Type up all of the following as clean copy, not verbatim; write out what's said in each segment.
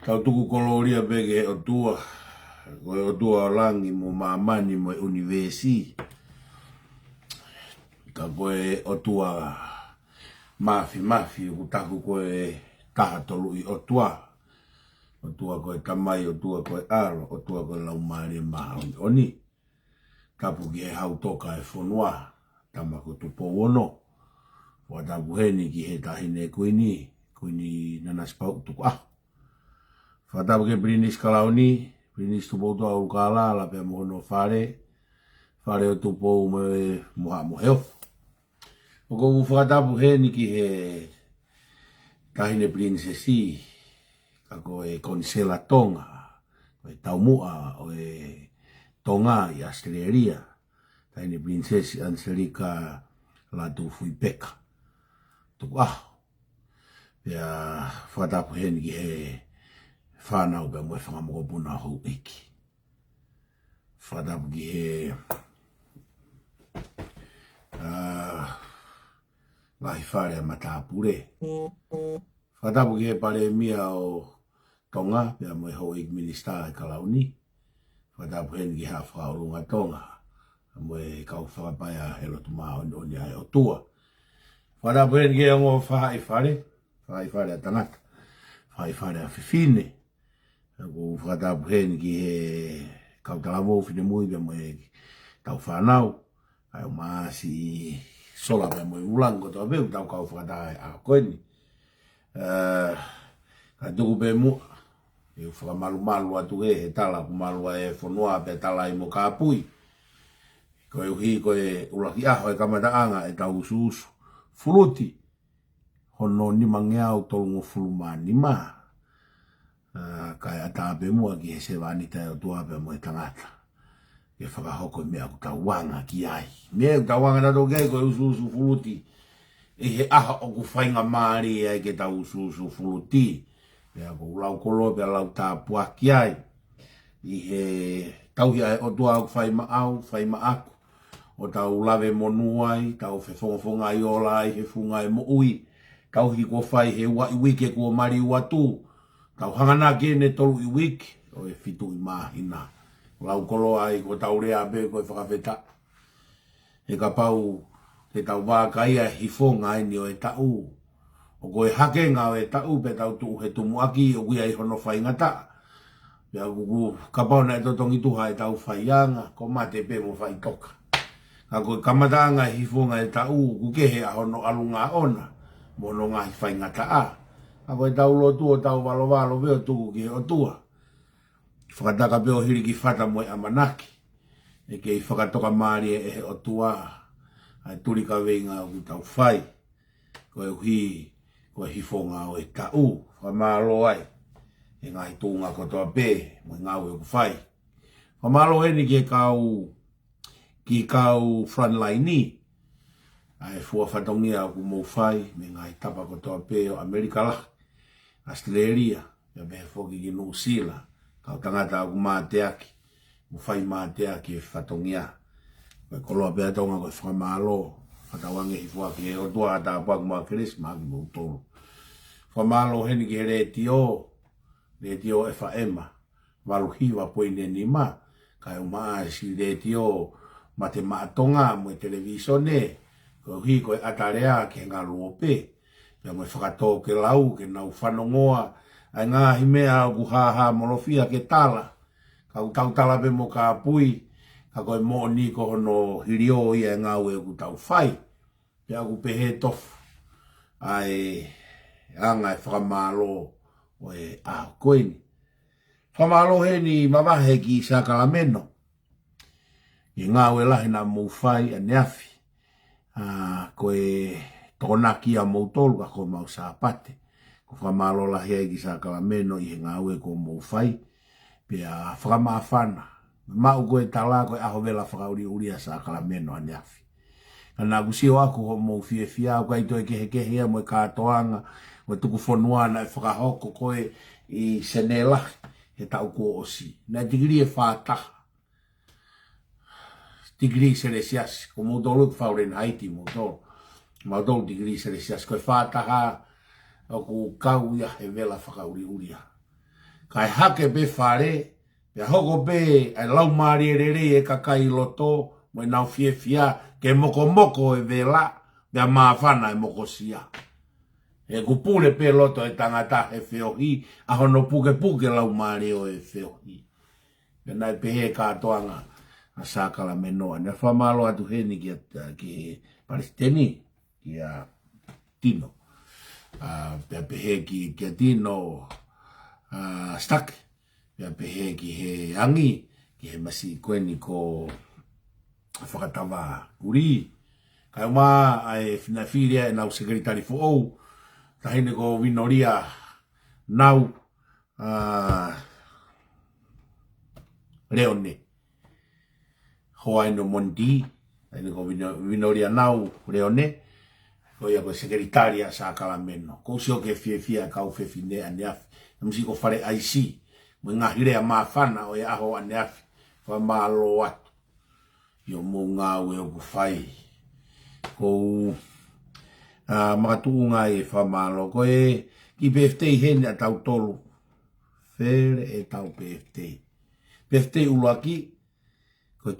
Tau tuku koloria bege o tua langi mo mamani mo universi. Ka koe o tua mafi ku taku koe taha tolu i otua. Otua koe tamai, otua koe aro, otua koe laumare maha oni. Tapu ki he hautoka e Fonua, tamako tupo ono. Watapu heni ki he tahine kuini nanaspau tuku'a. Watapu ke Brinis kalauni, Brinis tupo utua urukala, la pia mohono fare o tupo me moha moheo. Oko watapu heni ki he tahine prinsesi, kako e konsela tonga, o e TOMU'A, o e tonga i Australia. Tahine prinsesi Anselika la tu fui peka. Tuku'a. Pia watapu heni ki he FANAU pe moe whangamokopuna hou iki. Watapu ki he lahi whare a matapure. Whatapu ki he pare mia o tonga, pia moe hou ik Minisita e kalauni. Whatapu heni ki ha whaorunga tonga. Moe kau whakapaya he lotu maa oni ai o tua. Whatapu heni ki he ongo whai whare a tangata. Whai whare a fefine. Whatapu heni ki he kau Lavulavu fine mui pia moe tau FANAU. Ai o maasi sola pia moe ulango toa veu tau kau whakatae a koeni. Ka tuku pe mua. E whakamalu atu he tala ku malua e Fonua pe tala i mo Kapau. Koe uhi koe ulaki aho e Kamataanga e tau usu fuluti. Hono ni mangeau tolungo fuluma ni ma. Kai ata pe mua ki he se vanita e o tua pe mo e tangata. Ke whakahoko mea ku tauanga ki ai. Mea ku tauanga na toke koe usu fuluti. E he aha o ku feinga maari e ke tau usu fuluti. Pea ko ulau kolo pea lau Pita Pua ki ai. I he tauhi ai o tua ku Fakamaau'anga. O tau lave monuai, tau fefonga i ola i he funga e maumau'i. Tauhi ko whai he ua i wike ko mari watu. Tau hangana kene tolu i wiki. O e fitu i mahina. Lau kolo ai ko tau rea be ko e whakawheta. He Kapau te tau wākai a hifonga ai ni o e TATAU. O ko e hake ngā o e TATAU pe tau tu he TOMU'A o kui ai hono feinga ta. Pea kuku Kapau na e totongi tuha e tau faianga. Ko mate pe mo fai toka. Ka koe Kamataanga hifonga e TATAU kukehe a hono alunga ona. Mono ngā feinga ta a. Ka koe tau lotu o tau walo veo tuku ki o tua. Whakataka peo hiri ki whata moe amanaki. E kei whakatoka maari e he o tua. Ai turi ka weinga o tau whai. Koe uhi, koe hifonga o e TATAU. Whamalo ai. E ngahi tūnga kotoa pē. Moe ngau e ku whai. Whamalo heni ki kau frontline ni. Ai fua whatongia ku mou whai. Me ngahi tapa kotoa pē o Amerika lah. Australia. Ya behe whoki ki New Zealand. Kau tangata aku māteaki. Mu whai māteaki e whatongia. Koe koloa pēa tonga koe whamalo. Whatawange hi fua ki he o tua ata apaku maa kirisma ki mou tolu. Whamalo heni ki he retio e whaema. Waluhiwa poine ni ma. Kai o maa si retio ma te maatonga mo e televisione. Koe hui koe atarea ke NGALO pe. Pea mo e whakatō ke lau ke nau whanongoa. Ai ngā himea o ku haha molofia ke tala. Kau tau tala pe mo ka pui. Ka koe mo ni ko hono hirio ia ngau e ku tau whai. Pea ku pehe tofu. Ai anga e whakamalo o e aho koeni. Whamalo he ni mawahe ki Sakalameno. I ngau e lahi na mou whai a neafi. Koe tonaki a mou tolu ka koe mau sāpate. Ko whamalo lahi e ki Sakalameno i he ngau e ko mou whai. Pea whakamawhana. Mau koe tala koe aho vela whakauri uri a Sakalameno a neafi. Kana kusio aku ho mou fia au kai toi kehe mo e katoanga. O tuku Fonua na e whakahoko koe i senela he tau ko osi. Na tigiri e whātaha. Tigiri seresias. Ko mautolu ku whauren haiti mautolu. Mautolu tigiri seresias. Koe whātaha o ku kau ia he vela whakauri uria. Kai hake pe whare. Pea hoko pe ai lau maari e lelei e kakai loto. Mo e nau fia ke moko e vela. Pea maafana e moko sia. E kupule pe loto e tangata e feohi, a hono puke lau maari o e feohi. E nai pehe katoanga a sakala menoa. Ne whamalo atu heni ki Palestini, ki a Tino. Pea pehe ki a Tino stake. Pea pehe ki he angi, ki he masi koeni ko whakatawa kuri. Kai uma ai whinawiria e nau sekretari FANAU. Tahine ko winoria nau Leone. Hoa no Mondi. Tahine ko winoria nau Leone. Ko ia ko sekretaria sa kalameno. Ko sio ke fia kau fefine aneafi. Namsi ko fare IC. Mengahire a mafana o ia aho aneafi. Whamalo watu. Yo mo ngau e o kufai. Ko matu'a e whamalo. Ko e ki PFT hene a tau tolu. Fere e tau PFT. PFT ulaki. Ko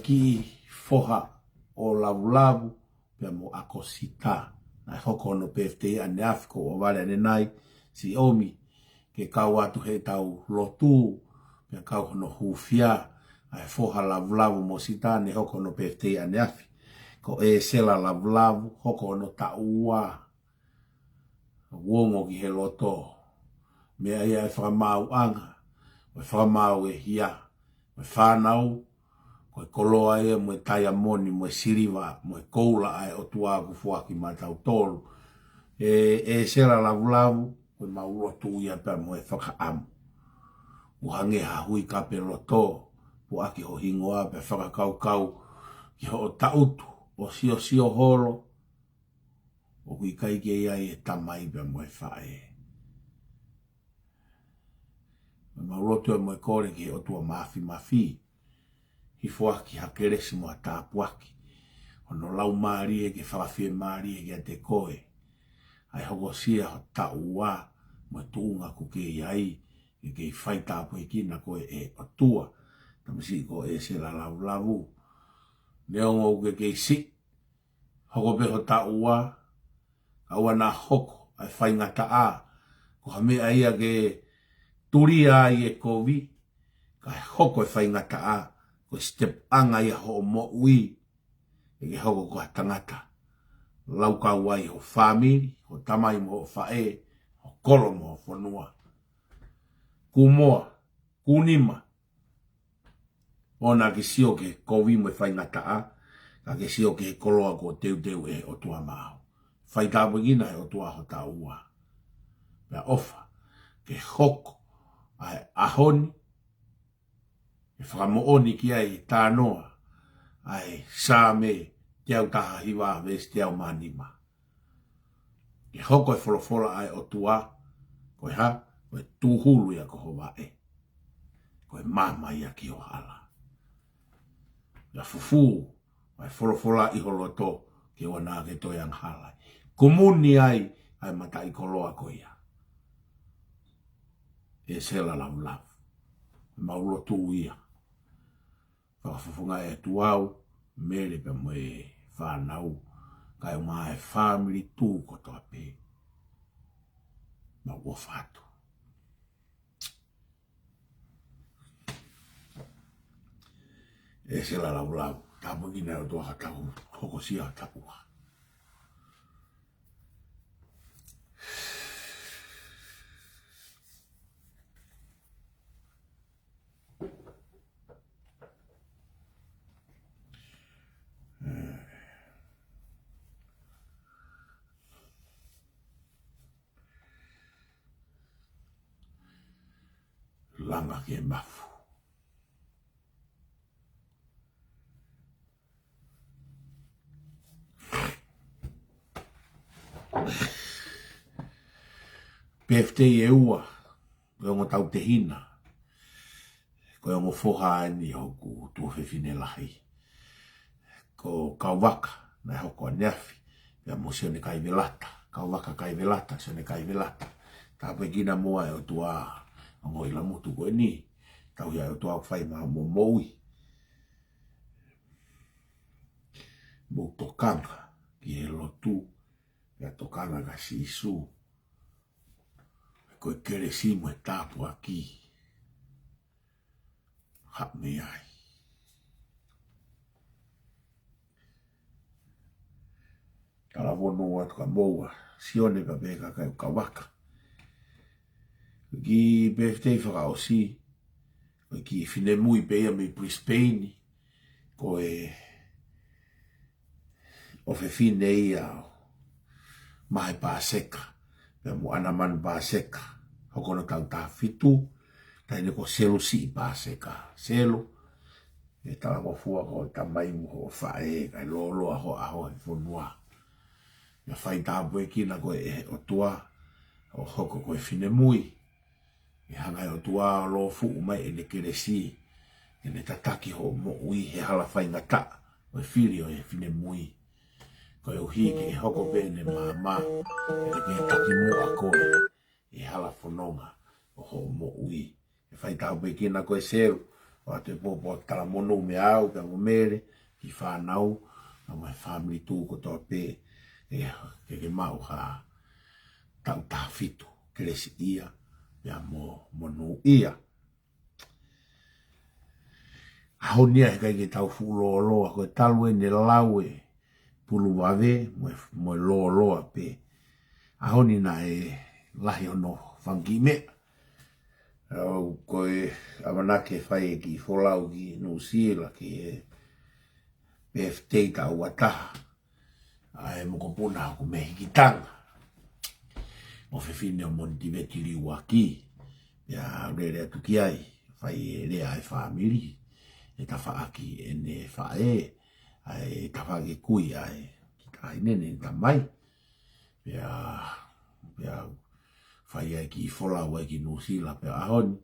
ki foha o Lavulavu. Pea mo akosita. Na hoko no PFT ane afiko o wale ane nai. Si omi. Ke kau atu he tau lotu. Pea kau hono hufia. Ai foha Lavulavu mo sita ne hoko no PFT ane afi. Ko e sela Lavulavu hoko no TOMU'A. Wongo ki he loto. Mea ia e Fakamaau'anga. Mo Fakamaau e hia. Mo FANAU. Ko e koloa e mo e taia moni mo e siriva. Mo e koula ai o tuaku fuaki matau tolu. E sela Lavulavu. Ko e maulo tuia pe mo e faka'amu. Uhange hui kape loto. Puaki ho hingoa pe fakakaukau. Ki ho tautu. O sio holo. O kui kai ke ia e tamai pe mo e fae. Mauloto e mo e kore ki o tua mafi. Hi fuaki hakeresi mo a tāpuaki. O no lau maari e ke whawhie maari e ke a te koe. Ai hoko sia ho TOMU'A mo e tuunga ku ke iai. E ke whai tāpu e kina koe e o tua. Tamasi ko e se la Lavulavu. Neongo ke si. Hoko pe ho TOMU'A. Aua na hoko ai feinga ta'a. Ko hamea ia ke turia i e kovi. Kai hoko e feinga ta'a. Ko step anga ia ho momo'i. E ke hoko ko tangata. Lau kau ai ho family. Ho tamai mo ho fae. Ho kolo mo ho Fonua. Kumoa. Kunima. Ona ke sio ke kovi mo e feinga ta'a. Ka ke sio ke koloa ko teu e o tua mao. Fai tāpu gina e o tua ho TOMU'A. Pea ofa. Ke hoko. Ai ahoni. E whakamooni ki ai tānoa. Ai sāme. Te au taha hiwa ves te au manima. Ke hoko e wholofola ai o tua. Koe ha. Koe tūhulu ia ko hoa e. Koe mama ia ki o hala. Ia fufu. Ai wholofola i holoto. Ke wana ke toi ang hala'i. Kumuni ai mata i koloa ko ia. E sela Lavulavu. Maulo tu ia. Whakafufunga e tuau. Mere pe mo e FANAU. Kai uma e family tu koto ape. Ma wofatu. E sela Lavulavu. Tapu gina o tua hatau. Hoko sia tapua. Langa ke mafu. PFT e ua. Koe ongo tau te hina. Koe ongo foha ni hoku tu fefine lahi. Ko kauwaka na hoko aneafi. Pea mo sio ne kai velata. Kauwaka kai velata. Sio ne kai velata. Tāpe kina moa e o tua ongo ila mutu koe ni. Tau ia e o tua whai maumau'i. Mo tokanga ki e lotu. ya tokanga ka sisu ko kere simo tapu aki hap me ai kala Fonua ka moa sione ka be ka waka ki birthday faka'ofa ki fine mui pe ia me Brisbane ko o fefine ia mai paseka pe mo ana man paseka hokono tau fitu taine ko selo si paseka selo e tala ko fua ko tamai mo fae ka lolo aho Fonua ya fai tabu ki na ko o tua o hoko ko fine mui e hanga o tua lo fu mai e ne keresi e ne tataki ho mo'ui he hala feinga ta o filio e fine mui ko e uhi ke hoko bene mama e ke taki mua koe e hala fononga o ho mo'ui e fai tabu ki na ko e seo o ate popo tala mono me au ka ngomere ki FANAU na mai family tu ko to pe e ke mau ha tau fitu keresi ia ya mono ia ahonia e kai tau fulo lo ko talwe ne lawe pulu wave mo lo pe ahoni na e lahi ono fangi me ko e amana ke fai ki folau ki no sila ki birthday ta wata ai mo ko puna ko me kitanga o fefine o montiveti liwa ki ya rere tu ki ai fai le ai family e ta fa aki ene fae ai ta fa ki kui ai ai nene ta mai ya fai ai ki fola wa ki no sila pe ahon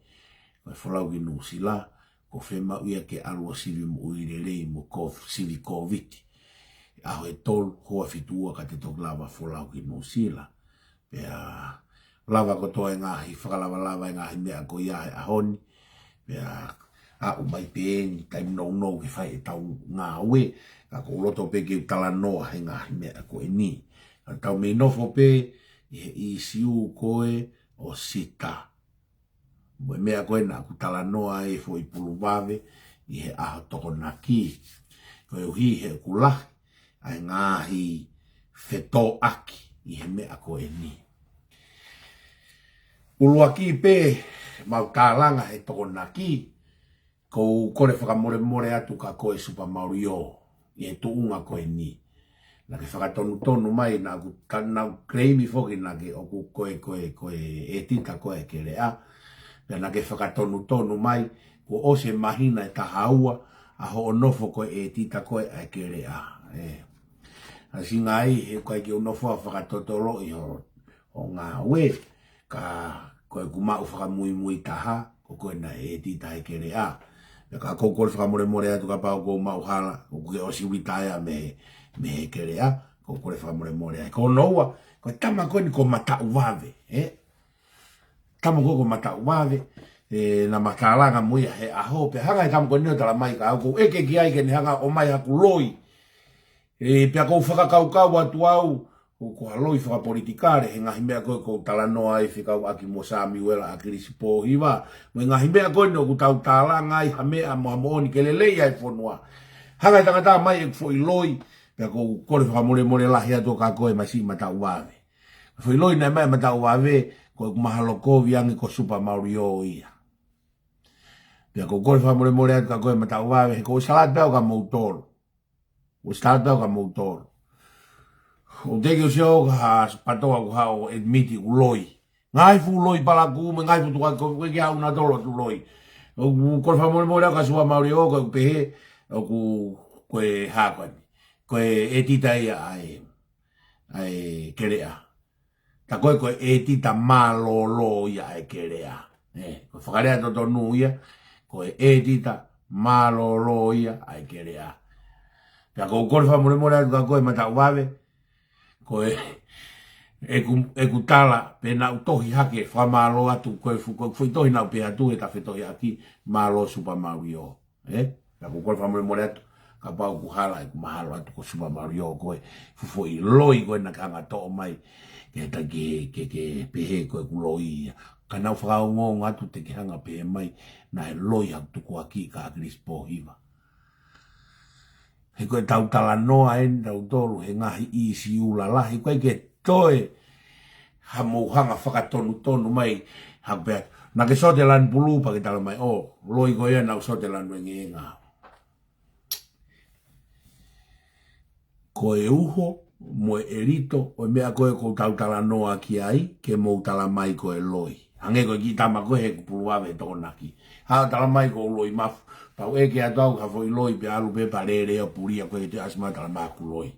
ko fola ki no sila ko fema ia ke alwa sivi mo lelei mo ko sivi covid a e tol ho fitua ka te tok lava fola ki no sila ya lava ko to ngahi lava ngahi me ko ia ahon ya a mai pe tai no ki fai tau ngawe ka ko loto pe ki tala no ngahi me ko ni tau me no fo pe i siu koe o sita mo me ko na ku tala no ai fo i pulu vave i he a toko naki ko hi he kula ai ngahi feto aki i he me ko ni uluaki pe mauta'alanga e toko naki ko kore whakamore atu ka koe supamauri o i e tuunga koe ni na ke whakatonu mai na ku kreimi foki na ke oku koe e tita koe ke rea na ke whakatonu mai ko ose mahina e tahaua a ho onofo koe e tita koe e ke rea a singa ai he koe ki onofo a whakatotolo i o ngā we ka koe kumau whakamui taha ko koe na e tita e ke rea ka kore whakamore atu Kapau ko mauhala ko ke osi witaia me ke rea ko kore whakamore ko noua ko tama koe ni ko mata'u wave tama koe ko mata'u wave na makalanga muia he aho pe hanga e tama koe nio tala mai ka ko eke ki ai ke ni hanga o mai haku loi pe ako fakakaukau atu au ko haloi whakapolitikare he ngahi mea koe ko tala noa e whikau aki mo sami wela a kirisi pōhiwa mo ngahi mea koe no ku tau tala ngai hamea momono ke lelei ai Fonua hanga i tangata mai e fo i loi pe ko kore whakamore lahi atu ka koe masi mata'u wave fo i loi na mai mata'u wave ko mahalo ko viangi ko supa mauri o ia pe ko kore whakamore atu ka koe mata'u wave ko salat peo ka moutoro o salat peo ka moutoro o teke o seo ka patoa ko hao admiti u loi. Ngai fu loi pala ku me ngai fu tuka ko ke au na tolo tu loi. O ko fa mo ka sua mauri o ko pehe o ku ko e hakani. Ko e tita ia ai kerea. Ta ko e tita malo ia ai kerea. Ko fakarea to nu ia ko e tita malo ia ai kerea. Ta ko fa mo ka ko e mata wave ko e kutala pe na utohi hake whamalo atu koe fui tohi na upea tu e ta whetohi aki malo supa maui o ka kukore whamore more atu Kapau ku hala'i ku mahalo atu ko suma mario koe fufoi loi koe na kanga to mai ke ta ke pehe koe ku loi kana whakaongo ngatu te ke hanga pehe mai na e loi hak tuku aki ka akris pohiva he koe tau tala noa en tau tolu he ngahi isi ulalahi koe ke toe ha mouhanga whakatonu mai hak pea na ke sote lan pulu pa ke tala mai loi koe na sote lan wengi ngā koe uho, mo erito, o mea koe ko tau tala noa ki ai, ke mou tala mai koe loi. Hange koe ki tama koe he kupuluawe tōnaki. Hao tala mai koe loi mafu. Pau eke atau ka foi loi pe alu pe parere o puria koe te asma tala maku loi.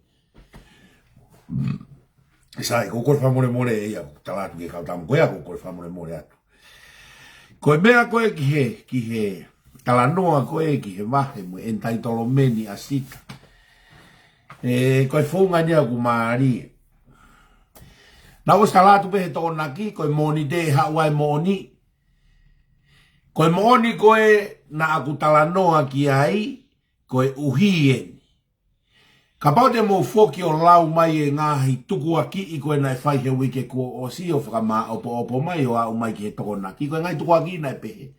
Sai, ko koe whamore e ia, tala atu ke kau tamu koe ako koe whamore atu. Koe mea koe ki he tala noa koe ki he wahe mo entai tolo meni asita. Koe whunga nia ku maari. Nau skalatu pehe tōnaki, koe moni te hawai moni. Koe moni koe na aku tala noa ki ai, koe uhien. Kapau te mou foki o lau mai e ngahi tuku aki i koe nai whaihe wike kua o si o whakamau'opo mai o au mai ki he tōnaki. Koe ngai tuku aki nai pehe.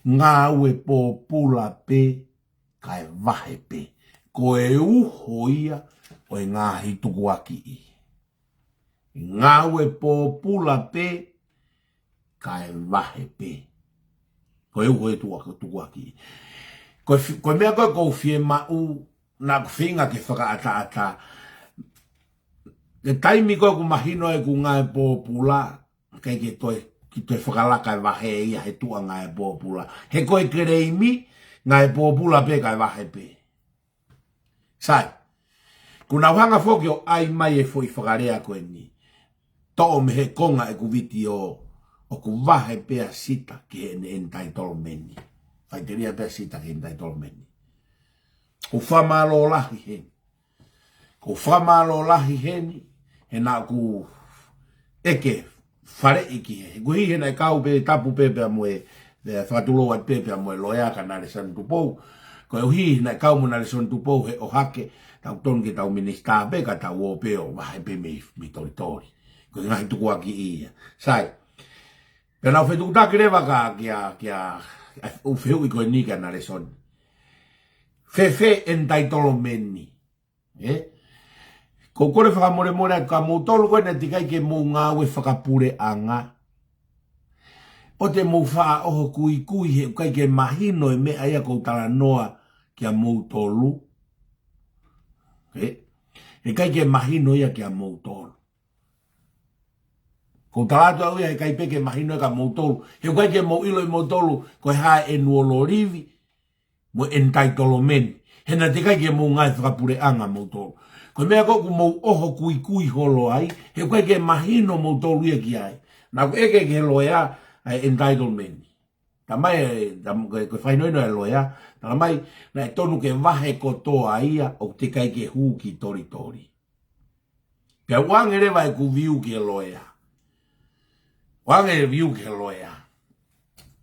Ngā ue pō pula pe, kai vahe pe. Ko e uho ia o e ngahi tuku aki i. Ngā ue pōpula pe, ka e wahe pe. Ko e uho e tuku aki i. Ko mea koe kou fie mau, na ku feinga ke whakaata. Ke taimi koe ku mahino e ku ngā e pōpula, kei ke toi, ki toi whakalaka e wahe ia he tua ngā e pōpula. He koe kereimi, ngā e pōpula pe ka e wahe pe. Sai, kuna whanga whoki o ai mai e fwoi whakarea koe ni. Tō me he konga e ku viti o ku wahe pea sita ki he entai tolo meni. Whaiteria pea sita ki entai tolo meni. Ko whamalo lahi heni. Ko whamalo lahi heni, he nā ku eke whare iki he. Ku hi he nai kau pe tapu pepea moe, whakatulo at pepea moe loeaka nare san tupou. Ko uhi na kau mo na le son tupo he o hake tau ton ke tau Minisita pe ka tau o pe o wahe pe mi toritori. Ko ngahi tuku aki ia. Sai. Pena o whetu ta kireva ka kia ufeu i koe nika na le son. Fefe'i entai tolo meni. Ko kore whakamore ka mou tolo koe na tikai ke mou ngā ue whakapure anga. O te mou wha oho kui he kai ke mahino e mea ia kou tala noa kia mou tolu. E kai ke mahino ia kia mou tolu. Kou tala atu au ia he kai peke mahino ia ka mou tolu. He kai ke mou ilo i mou tolu koe hae e nuolo rivi mo entai tolo meni. He na te kai ke mou ngai whakapure anga mou tolu. Koe mea koku mou oho kui holo ai. He kai ke mahino mou tolu ia ki ai. Nā ko eke ke loea ai entitlement. Tamai ko whainoino e loea. Tamai na tonu ke wahe kotoa ia o te kai ke hu ki toritori. Pea wange rewa e ku viu ki e loea. Wange e viu ki e loea.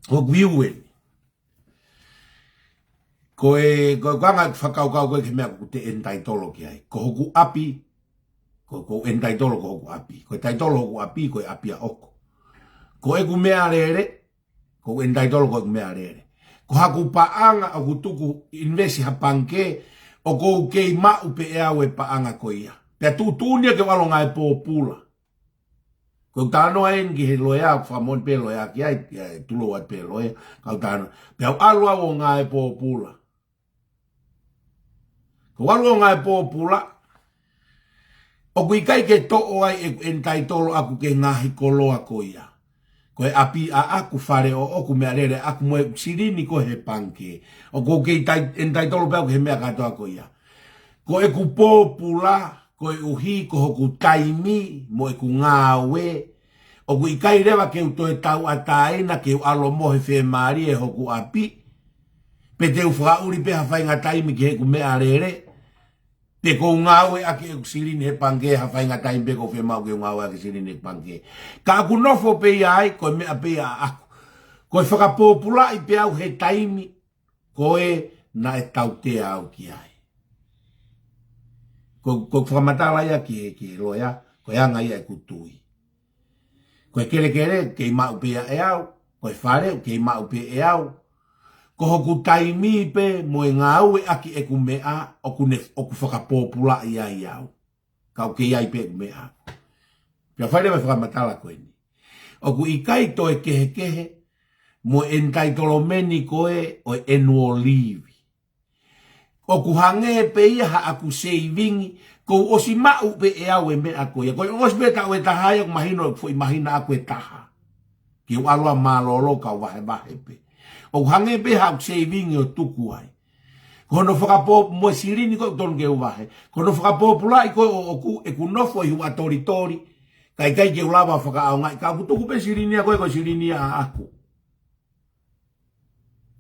Ko viu e. Ko kanga fakakaukau koe ke mea ku te entaitolo ki ai. Ko hoku api. Ko entaitolo ko hoku api. Ko entaitolo hoku api ko e api a oko. Ko e ku mea rere, ko entai tolo ko e ku mea rere. Ko haku paanga o ku tuku invesi hapanke, o ko kei mau pe ea ue paanga ko ia. Pea tutunia ke walo ngai pōpula. Ko tano en ki he loea, whamon pe loea ki ai, tulo at pe loea, kau tano. Pea alua o ngai pōpula. Ko alua o ngai pōpula, o kui kai ke to'o ai e entai tolo aku ke ngahi koloa ko ia. Ko e api a aku whare o oku mea rere, aku moe sirini ko he panke. O ko kei entai tolo pēo ke he mea katoa ko ia. Ko e ku pōpula, ko e uhi, ko hoku taimi, mo e ku ngāwe. O ku ikai rewa ke uto e tau ataina, ke u alo mohe whe maari e hoku api. Pe te u whakauri pe hawhainga taimi ke he ku mea rere. Pe ko ngāwe ake e sirini he pange, hawhainga taimi pe ko whe mau ke ngāwe ake sirini he pange. Ka aku nofo pe ai, ko mea pe a aku. Ko e whakapōpula i pe au he taimi, ko e na e tau te au ki ai. Ko whakamatala ia ki loia, ko anga ia e kutui. Ko kere ke mau pe e au, ko whare ke mau pe e au. Ko hoku taimi pe mo e ngā au e aki e ku mea o ku whakapopula ia i au. Kau ke iai pe ku mea. Pia whaere mai whakamatala koe ni. O ku ikai to e kehe mo entaitolo meni koe o annual leave. O ku hange pe ia ha aku saving ko osi mau pe e au e mea koe. Ko os beta o e taha ia mahino fo imagina aku e taha. Ki o alua malolo ka wahe pe. O hange pe ha saving o tuku ai. Kono whakapo mo sirini ko tonu ke uwahe. Kono whakapo pula i ko o ku e ku nofo i hua tori. Kai ke ulava faka'ofa ka kutuku pe sirini a koe ko sirini a aku.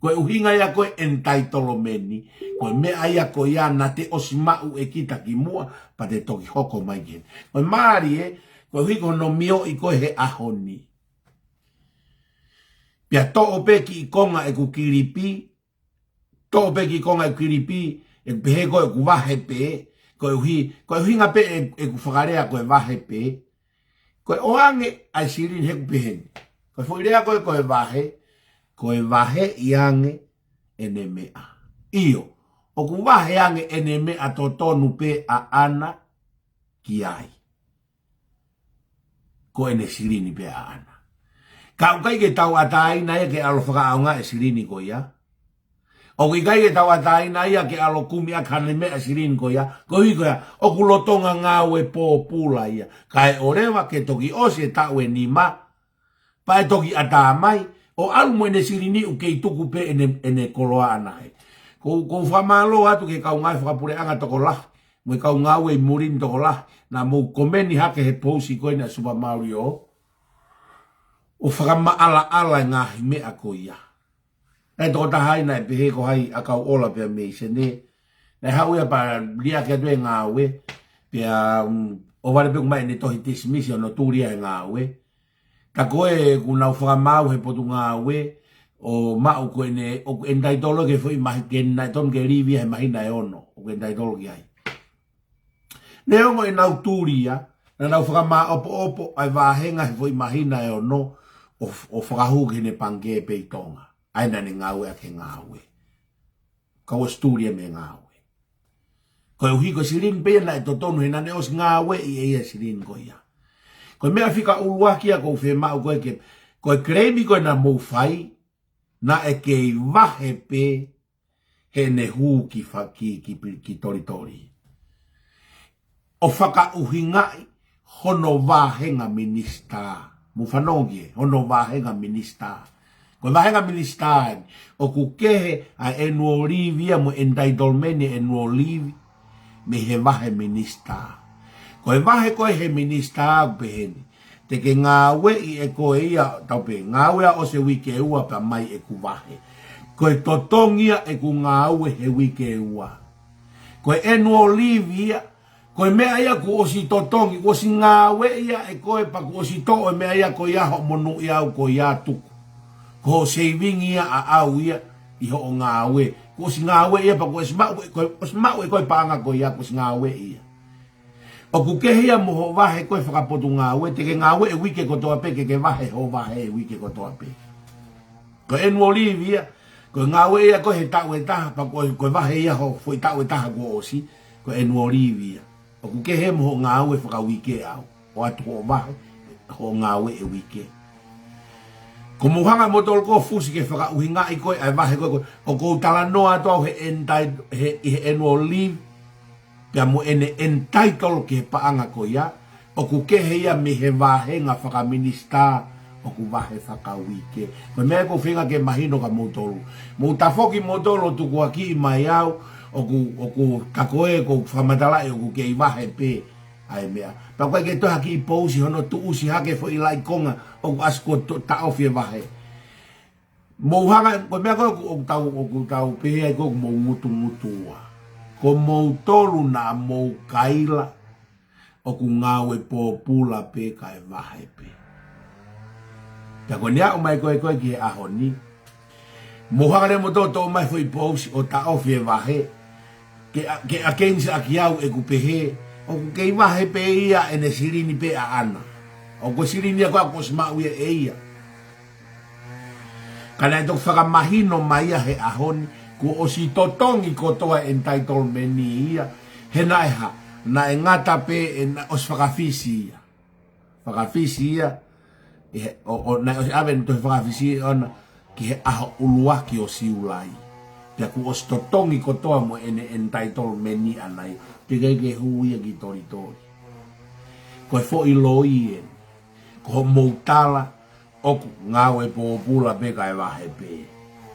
Koe uhinga ia koe entaitolo meni. Koe mea ia koe ia na te osimau e kita ki mua pa te toki hoko mai gen. Koe maari koe hui kono mio i koe he ahoni. Pia to'o pe ki i konga e ku kiripi. To'o pe ki i konga e ku kiripi. E ku pehe koe ku wahe pe. Koe uhinga pe e ku whakarea koe wahe pe. Koe oange ai sirini he ku pehe. Koe fuirea koe wahe. Koe wahe i ange ene mea. Iyo, o ku wahe ange ene mea to tonu pe a ana ki ai. Ko ene sirini pe a ana. Ka ukai ke tau atai na ia ke alo faka'ofa e sirini ko ia. O kai ke tau atai na ia ke alo kumi a kane mea sirini ko ia. Ko hi ko ia, o ku lotonga ngau e pōpula ia. Kai orewa ke toki ose tau e nima. Pa e toki atamai. O alu mo ene sirini u kei tuku pe ene koloa anai. Ko whamalo atu ke kau ngai whakapureanga toko lahi. Mo kau ngau e murin toko lahi. Na mo komeni hake he pousi koe na Super Mario. O whakamaala ngahi mea ko ia. E toko tahai na e pehe ko hai a kau ola pia mei se ne. Na hau ia pa lia ke atu e ngau e. Pia o wale pe kumai ne tohi tisimisi o no tūria e ngau e. Ka koe kuna whakamau he potu ngā ue o mau koe ne o endai tolo ke fwoi mahi ke nai ton ke rivi he mahina e ono o endai tolo ki ai. Ne ongo e nau tūria na nau whakamau opo ai wāhenga he fwoi mahina e ono o whakahu ke ne pange pe i tonga. Aina ne ngā ue a ke ngā ue. Ka o stūria me ngā ue. Koe uhi ko sirin pe na e totonu he nane os ngā ue i eia sirin ko ia. Koe mea whika uruakia ko whemau koe ke. Koe kreimi koe na mou whai. Na e kei wahe pe. He ne hū ki tori. O faka'uhinga'i. Hono wahenga Minisita. Mu whanongi hono wahenga Minisita. Koe wahenga Minisita. O ku kehe a annual leave ia mo entitlemeni annual leave. Me he wahe Minisita. Koe wahe koe he Minisita au peheni. Teke ngā wei e koe ia taupe. Ngā wea o se wike ua pa mai e ku wahe. Koe totongia e ku ngā ue he wike ua. Koe annual leave ia. Koe mea ia ku osi totongi. Osi ngā wei ia e koe pa ku osi to e mea ia koe ia ho monu ia au koe ia tuku. Ko saving ia a au ia i ho o ngā ue. Ko osi ngā wei ia pa ku osi mau e koe pa anga koe ia ku osi ngā wei ia. O ku kehia mo ho wahe koe whakapotu ngā ue, teke ngā ue e wike kotoa pe, ke wahe ho wahe e wike kotoa pe. Ko annual leave ia, ko ngā ue ia koe he tau e taha, pa koe wahe ia ho fwoi tau e taha ko osi, ko annual leave ia. O ku kehia mo ho ngā ue whakawike au, o atu ho wahe, ho ngā ue e wike. Ko muhanga mo tol ko fusi ke whakauhinga i koe, ai wahe koe, o kou tala noa tau he annual leave, pia mo ene entitle ke paanga ko ia, o ku kehe ia me he wahenga whakaminista, o ku wahe whakawike. Ko mea ko whenga ke mahino ka motolu. Mo tafoki motolu tuku aki i mai au, o ku kakoe ko whamatalai o ku ke i wahe pe, ai mea. Pa koe ke toha ki i pousi hono tu usi hake fo i lai konga, o ku asko ta'ofi e wahe. Mo hanga, ko mea koe o ku tau pehe ai ko mo mutua. Ko mou tolu na mou kaila o ku ngau e pōpula pe ka e wahe pe. Pia ko nea o mai koe ki e ahoni. Mohanga mo to mai foi pos o aofi e wahe. Ke a kensa aki au e kupehe. O ke wahe pe ia e ne sirini pe a ana. O ko sirini a ko maumau'i e ia. Kana e tok mahino mai he ahoni. Ko o si totongi kotoa entitlement ia. He na e ha. Na e ngata pe e na os fakafisi ia. Fakafisi ia. O na os aven to fakafisi ona. Ki he aho uluaki o siulai. Pia ku os totongi kotoa mo ene entitlement ni anai. Te ke hui ki tori. Ko e fo i loi en. Ko moutala oku ngawe po pula pe kai wahe pe.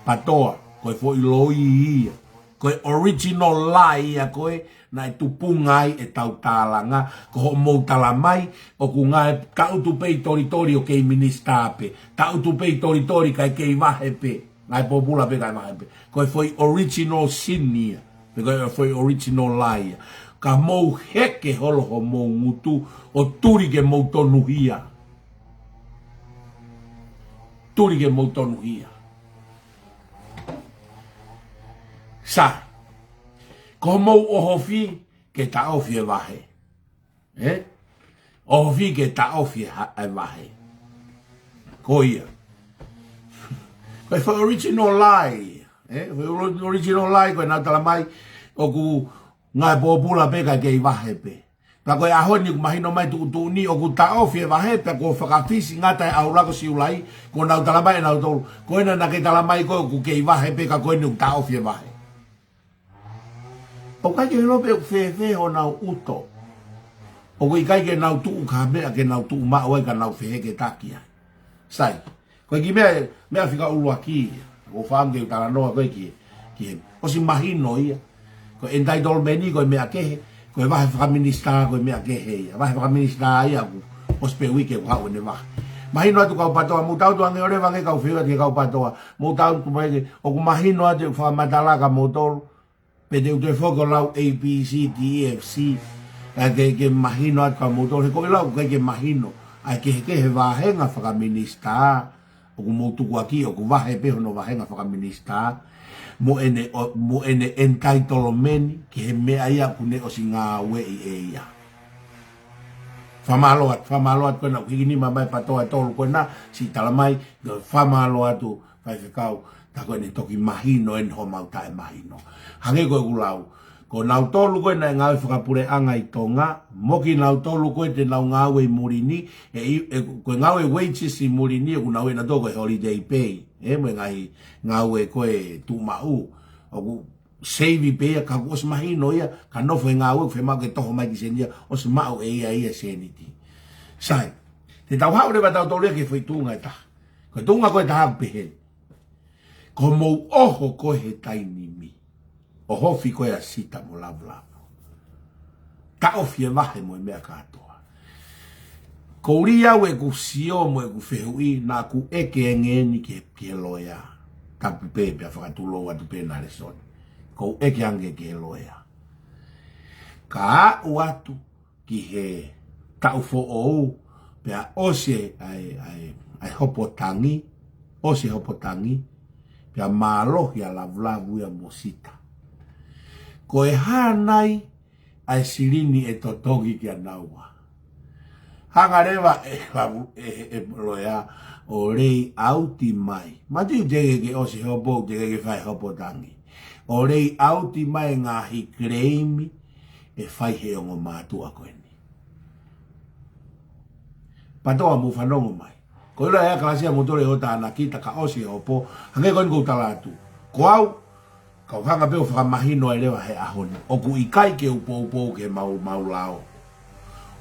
Patoa ko e fo i loi ia. Ko e original lai ia ko e na e tupungai e tautalanga. Ko moutala mai oku ngae ka utu pe tori o kei Minisita pe. Ta utu pe tori kai kei wahe pe. Ngai po pula pe kai wahe pe. Ko e fo i original sin ia. Ko e fo i original lai ia. Ka mou heke holo ho mou ngutu o turi ke mou tonu hia. Turi ke mou tonu hia. Sa. Ko mou ohofi ke aofi e wahe. Ohofi ke aofi e wahe. Ko ia. Ko e for original lie. Original lie ko e nautala mai o ku ngai popula pe ka kei wahe pe. Pa koe ahoni ku mahino mai tu ni o ku aofi e wahe pe ko fakafisi ngata e aurako siulai ko nau talamai e nau tolu. Ko ena na kei talamai ko ku kei wahe pe ka koe ni ku aofi e wahe. O kai ke lope ku fefe'i o nau uto. O kui kai ke nau tuu ka mea ke nau tuu maumau'i ka nau fefe'i ke takia. Sai. Koe ki mea fika ulua ki. O whaam ke utara noa koe ki. O si mahino ia. Ko entitlement ni ko mea kehe. Ko wahe Minisita ko mea kehe ia. Wahe Minisita ia ku. O spe wike ku hau ne wahe. Mahino atu kau patoa. Mutau tu ange ore wange kau whiwa ke kau patoa. Mutau tu maike. O ku mahino atu whamatalaka motoro. Pede u te whoko lau A, B, C, D, E, F, C. Ke mahino atu kau motoro. He koe lau ke mahino. Ai ke he wahenga Minisita. O ku motuku aki. O ku wahe peho no wahenga Minisita. Mo ene entitlement ki he mea ia kune o si ngā wei e ia. Whamaloat koe na kikini mamai patoa tolu koe na si talamai whamaloat tu whaifekau ta koe ne toki mahino en ho mauta e mahino. Hange koe kulau. Ko nau tolu koe na ngāwe whakapureanga i tonga, moki nau tolu koe te nau ngāwe murini, koe ngāwe wages i murini, e ku nau e na toko e holiday pay. Mo ngai ngāwe koe TOMU'A. O ku save pay, ka ku os mahino ia, ka nofo e ngāwe, whe mau ke toho mai ki senia, os mau e ia seniti. Sai, te tau hau rewa tau tolu ke whai tunga e taha. Koe tunga koe taha pehen. Ko mou oho koe he taini mi. O hofi koe a sita mo Lavulavu. Aofi e wahe mo e mea katoa. Ko ria we ku sio mo e ku fefe'i na ku eke engeni ke loia. Tapu pepe a fakatulo atu pe na resoni. Ko eke ange ke loia. Ka atu ki he tau fo ou pe a ose ai hopotangi. Ose hopotangi. Pe a malohi a Lavulavu ya Minisita. Ko e hanai ai sirini e totogi ki a naua. Hanga rewa e loia o rei auti mai. Mati teke ke osi hopo, teke ke whai hopo tangi. O rei auti mai ngahi kreimi e whai he ongo matu'a koe ni. Patoa mu whanongo mai. Ko ila ea kalasia motore o tāna kita ka osi hopo. Hange koe kou talatu. Ko au, kau hanga peo whakamahino e lewa he ahoni. O ku ikai ke upo ke mau lao.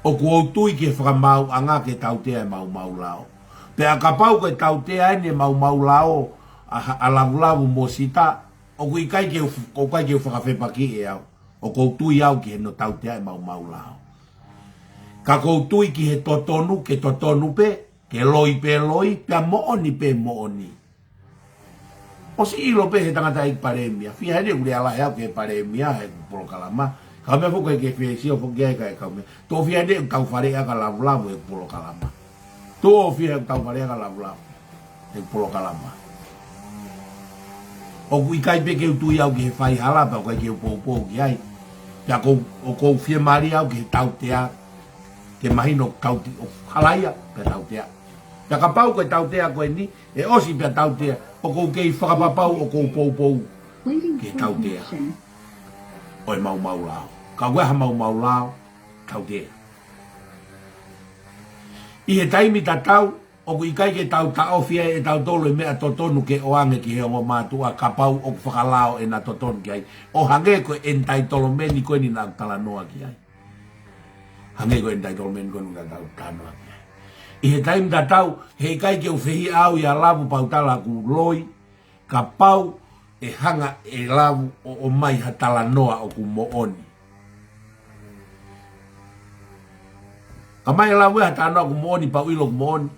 O ku outui ke Fakamaau'anga ke tautea e mau lao. Pe a Kapau ke tautea e mau lao a Lavulavu Minisita. O ku ikai ke whakawhepaki e au. O koutui au ki he no tautea e mau lao. Ka koutui ki he totonu ke totonu pe. Ke loi pe a mooni pe mooni. O si ilo pe he tangata i paremia. Fia hene ule ala hea ke paremia he polo kalama. Kau mea fuku e ke whiesi o fuku e kau mea. Tō fia hene kau whare aka Lavulavu e polo kalama. Tō fia kau whare aka Lavulavu e polo kalama. o kui kai pe ke tu ia ke faihala pa ko ke po ki ai ya ko fie mari au ke tau te a ke mahino tau ti halaia pe tau te a ya Kapau ko tau te a ko ni e osi pe tau te a o ko ke fakapapau o ko po ke tau te a oi mau lao ka wa mau lao tau te a i he taimi TATAU o kui kai ke tau aofi e tau tolo mea totonu ke o ange ki he ongo matu'a Kapau o fakalao e na totonu ki ai o hange ko entai tolo meni ko ni na tala noa ki ai hange ko entai tolo meni ko ni na tala noa ki ai i he taimi TATAU he kai ke o fehi au ia lavu pautala ku loi Kapau e hanga e lavu o mai hatala noa o ku mo'oni kamai lavu hatala noa ku mo'oni pa uilo ku mo'oni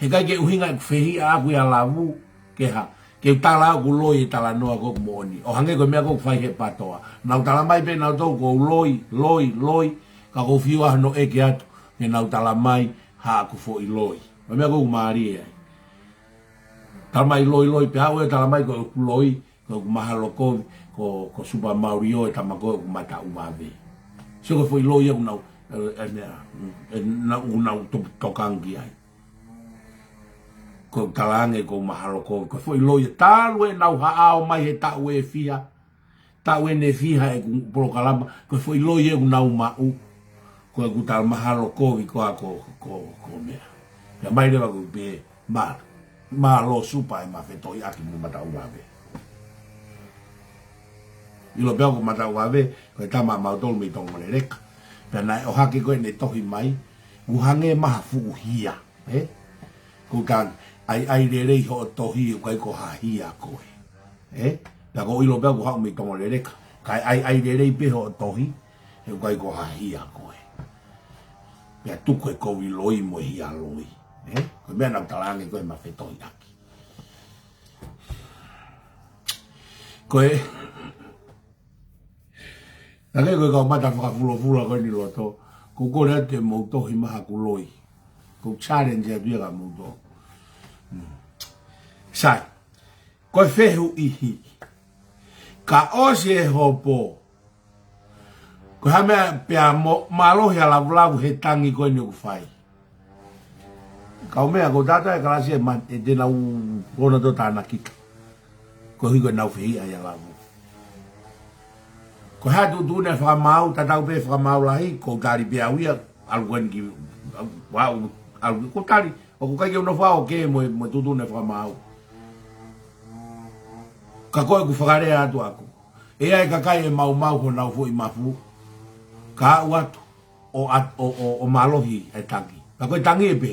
he kai ke uhinga fehi aku ia lavu ke ha ke tala ku loi tala noa ko mo'oni o hange ko mea ko fai he patoa nau tala mai pe nau tau ko loi ka ko fiwa no e ke atu ke nau tala mai ha aku fo i loi mea ko maari ai tala mai loi pe hau e tala mai ko loi ko mahalo ko super mario e tamako ko mata umave so ko fo i loi e nau nau tokanga'i ai ko talange ko mahalo ko foi loia talu e nau haao mai he ta'u e fia ta'u e ne fiha e ku kalama ko foi loia e nau ma'u ko ku tal mahalo ko ko mea ya mai le ko be ma lo supa e ma feto i aki mu mata uave ilo bea ko mata uave ko tama mautol mi tong reka pena o hake ko ne tohi mai uhange maha fuhia ko kan ai lelei ho tohi ko ko hahia ko la ko ilo bea ko ha mi tong reka kai ai lelei pe ho tohi e ko hahia ko ya tu ko i loi mo hia loi ko mea na talange ko ma feto i aki ko Nake ko mata whakafula ko ni loto ko ko le te mo tohi maha ku loi ko challenge e bia mo to sai ko fehu ihi ka osi e hopo ko hame pe malo ya Lavulavu he tangi ko ni ku fai ka o mea ko tata e kalasi e man e tena u kona to tana kita ko hiko nau fehi a ya lavu ko ha tu ne Fakamaau TATAU pe Fakamaau lahi ko tari pe awia alguen ki wow algu ko tari o ko kai no fa o ke mo tu ne Fakamaau ka ko ku fagare atu aku e ai kakai e maumau ko nau fu i mafu ka watu o malohi e tangi ka ko tangi e pe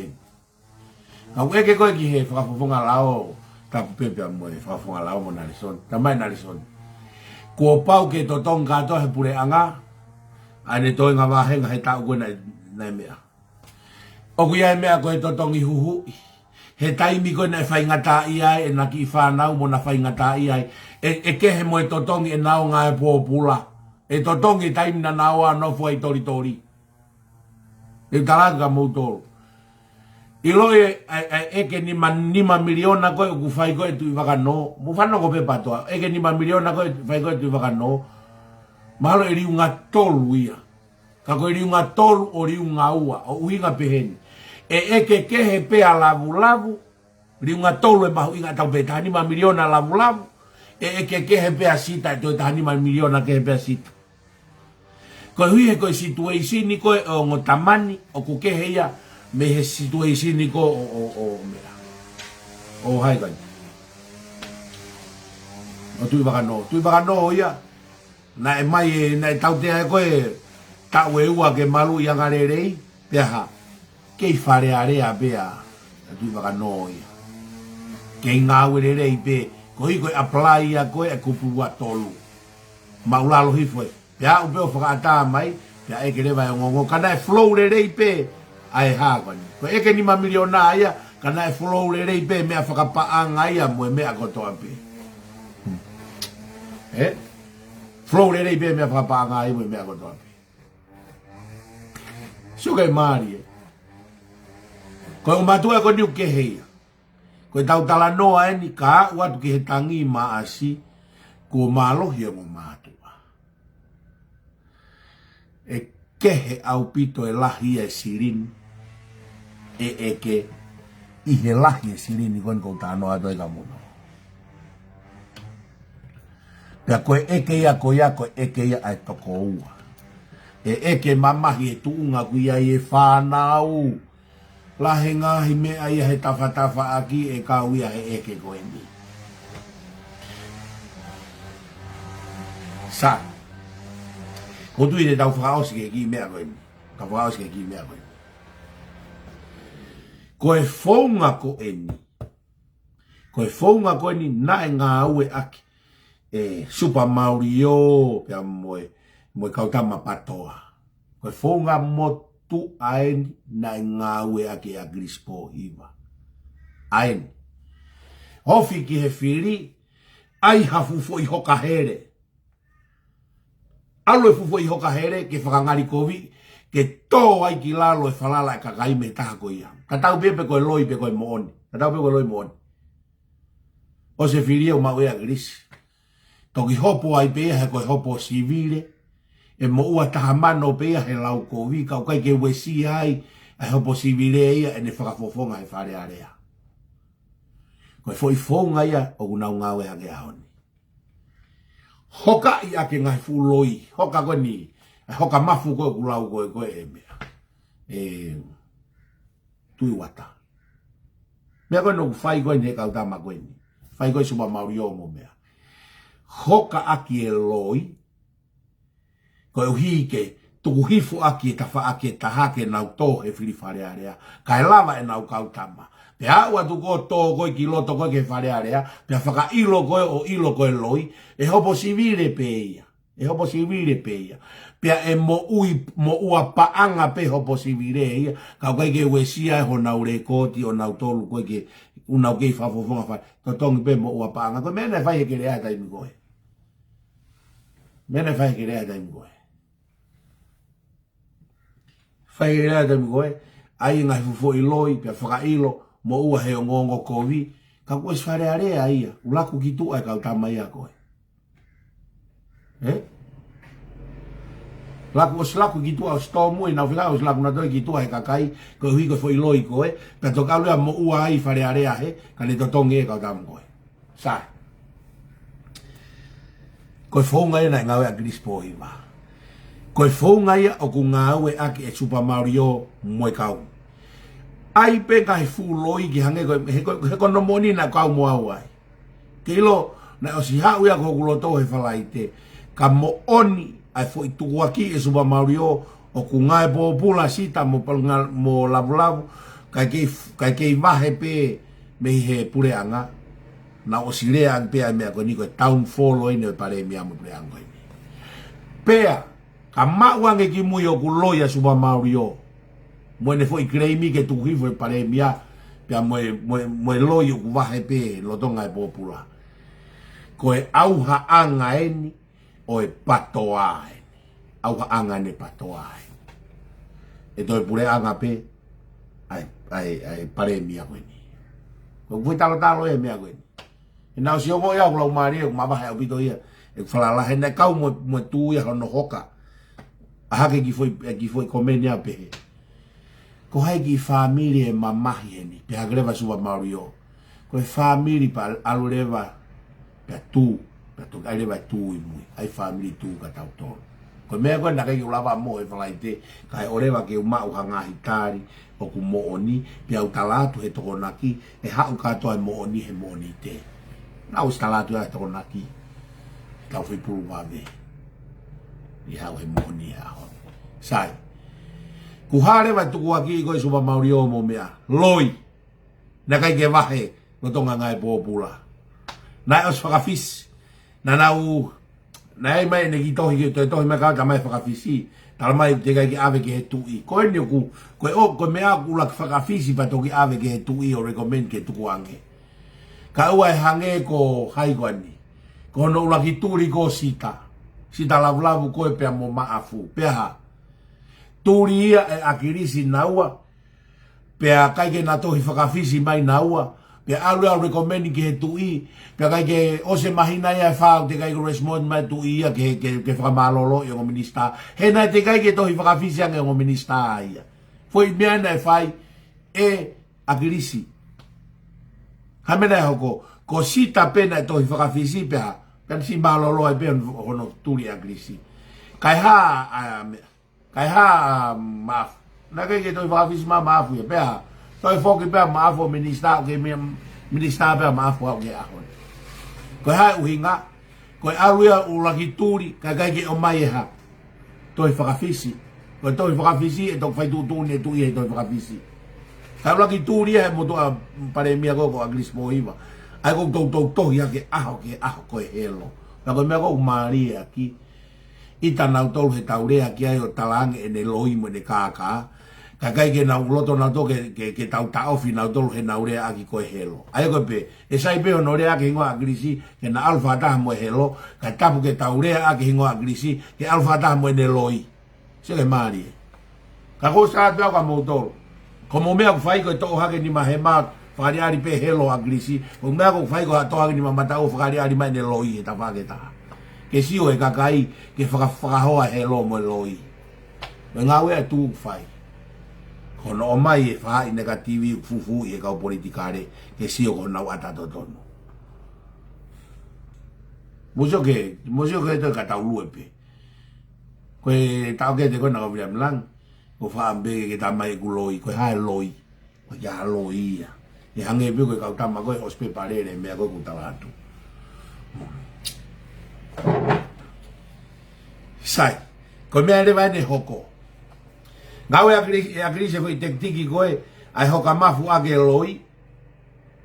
ka e ke ko ki he fafonga lao ta pe pe mo e fafonga lao mo na lison tamai na lison ko pau ke to tonga to he pure anga ane to nga wa he ta ko na mea o ku ia mea ko to tongi huhu he taimi ko na feinga ta ia e na ki FANAU mo na feinga ta ia e ke he mo to tongi e nao nga e popula e to tongi taimi na nao no foi tori e talanga mo to ilo e ke ni miliona ko ku fai ko tu fakano mo fano ko pe pato e ke ni miliona ko fai ko tu fakano malo eri unga tolu ia ka ko eri unga tolu ori unga ua o uinga peheni e ke he pe Lavulavu ri unga tolu e mahu'inga tau pe tani miliona Lavulavu e ke he pe asita to tani miliona ke he pe asita ko hui he ko situation ni ko o ngotamani o ku ke he ia me he situation ni ko o mera o hai kai o tu bakano ia na e mai na tau te ko e ta we ua ke malu ia ngarerei pe ha ke fare area pe a tu bakano ia ke nga we rei pe ko i ko apply ia ko e kupu wa tolu maulalo hi foi ya o pe o fakata mai ya e ke le vai ngongo kana e flow rei pe ai ha ko e ke ni miliona ia kana e flow lelei pe me fakapa'anga ia mo me ko to ape flow lelei pe me fakapa'anga ia mo me ko to ape sugai mari ko matu'a ko ni ke he ko tau tala noa ni ka watu ke tangi ma asi ko malohi mo matu'a. E kehe au pito e lahi e sirin e eke i he lahi e sirin i kon kou tāno ato e ka mono. Pea koe eke ia koe ia koe eke ia ai toko ua. E eke mamahi e tuunga kuia i e FANAU. Lahe ngahi mea ia he tawhatafa aki e kau ia he eke koe ni. Sa. Kotu i te tau whakaosi ke ki mea koe ni. Tau whakaosi ke ki mea koe ni. Koe whaunga koe ni. Koe whaunga koe ni nae ngā ue aki. E super mauri o pia moe kautama patoa. Koe whaunga motu aeni nae ngā ue aki a grispo iwa. Aeni. Hofi ki he whiri, ai hafufo i hoka here. Alo e fufo i hoka here, ke whakangari kovi, ke tō ai ki lalo e whalala e kakai me taha ko ia. Tatau pepe koe loi pe koe mooni. Tatau pepe koe loi mooni. O se whiri au mau ea grisi. Toki hopo ai pea he koe hopo sivile, e mo ua taha mano pea he lau kovi, kau kai ke wesi ai, e hopo sivile ia, e ne whakafofonga he whare area. Koe foi fonga ia, o kunau ngawe hake ahoni. Hoka i ake ngai fuloi, hoka koe ni, hoka mafu koe kulau koe e mea. Tui wata. Mea koe no whai koe ni he kautama koe ni. Whai koe supa mauri o mo mea. Hoka aki e loi, koe uhi ke tuku hifu aki e tawha aki e tahake nau tō he whiriwhare area. Kai lava e nau kautama. Pe haua tu ko tō koe ki loto koe ke whare area, pe whaka ilo koe o ilo koe loi, e hopo sivire pe ia. E hopo sivire pe ia. Pea e mo ua paanga pe hopo sivire ia, kau kai ke wesia e ho nau rekoti o nau tolu koe ke unau kei whafofonga whai. Totongi pe mo ua paanga. Koe mena e whai e ke rea taimi koe. Mena e whai e ke rea taimi koe. Whai e rea taimi koe, ai ngai fufo i loi, pea whaka ilo, mo ua he ongo kovi, ka koe sware area ia, ulaku ki tua e kau tama ia koe. Laku ki tua o STOMU'A, nau whika o slaku na toi ki tua he kakai, koe hui koe foi loi koe, pea to kaulea mo ua ai whare area he, ka ne to tongi e kau tama koe. Sai. Koe whaunga ia nai ngawe a grispo hiwa. Koe whaunga ia o ku ngāue aki e Super Mario moe kau. Ai pe ka he fuloi ki hange koe, he kono moni na kau mo au ai. Ke ilo, na o si hau ia ko kuloto he whalai te, ka mo oni ai fo i tuku aki e Super Mario o ku ngai pōpula sita mo Lavulavu, kai kei wahe pe me he pureanga, na o si rea ang pea mea koe ni koe town follow ine o pare mea mo pureanga koe ni. Pea, ka mau'ange ki mui o ku loia Super Mario, moene foi kreimi ke tu hifo e pare mia pia moe loi o kuwahe pe lotonga e popula. Koe auha anga eni o e patoa eni. Auha anga ne patoa eni. E toi pure anga pe ai pare mia koe ni. Koe kui talo e mea koe ni. E nao si ongo ia kula umari e kumabahe au pito ia. E whalalahe ne kau moe tu ia hono hoka. A hake ki foi komeni a pehe. Ko hai ki family e mamahi eni, pe hagreva Super Mario. Ko e family pa alu leva, pe tu, ai leva tu i mui, ai family tu ka tau tolu. Ko mea koe nake ki ulava mo e whalai te, ka e oreva ke umau hanga hitari, o ku mooni, pe au talatu he tokonaki, e hau katoa e mooni he mooni te. Nau is talatu he tokonaki, kau fai pulu wame, i hau he mooni he aho. Sai. Ku hare wa tuku aki koe Super Mario mo mea. Loi. Na kai ke wahe. No tonga ngai pōpula. Nai os whakawhisi. Na nau. Nai mai ne ki tohi ki tohi mai kaka mai whakawhisi. Tala mai te kai ki ave ke he tui. Koe ni ku. Koe mea ku lak whakawhisi pa toki ave ke he tui o recommend ke tuku ange. Ka ua e hange ko haiguani. Ko no ulaki turi ko sita. Sita Lavulavu koe pea mo maafu. Pea ha. Turi ia e akirisi naua, pea kaike na tohi whakawhisi mai naua, pe alu au recommend ke tu'i pe kai ke o se mahina ia fa te kai respond mai tu'i ke Fakamaau'anga e Minisita he na te kai ke tohi fakafisia nge Minisita ia foi miana e fai e agirisi hamena hoko ko sita pena e tohi fakafisi pe kan si malolo e pe hono tuli agirisi kai ha maf na kai ke tohi fakafisi mafu e pe toi foki pe mafu Minisita ke Minisita pe mafu ke ahon ko ha uhinga ko aluia ulaki tuli kai ke o mai ha toi fakafisi ko toi fakafisi e to fai tu ne tu e toi fakafisi kai ulaki tuli e moto'a pare mia ko agris moiva ai ko to ya ke aho ko helo na ko me ko maria ki ita na tolu he taurea ki ai o talange ene loi mo ne kaka kakai ke na uloto na to ke aofi na tolu he na urea aki ko helo ai ko pe e sai pe no rea ke ngo agrisi ke na alfa ta mo helo ka tapu ke taurea aki ngo agrisi ke alfa ta mo ne loi se le maria ka ko sa ta ka mo tolu como me fai ko to hake ni mahema fariari pe helo agrisi o me ko fai ko to hake ni maumau'i fariari mai ne loi ta faketa ke si o e kakai ke fakahoa helo mo loi nga we tu fai hono o mai e fa negativi fufu e ka politikare ke si o na ata totono muso ke to TATAU epe ko ta ke te ko na ko blan ko fa ambe ke tamai ku loi ko ha loi ko ya loi ya e hange be ko ka tama ko ospe parere me ko ku talatu sai ko me ale vai ne hoko ngawe agri se foi tektiki ko ai hoka mafu age loi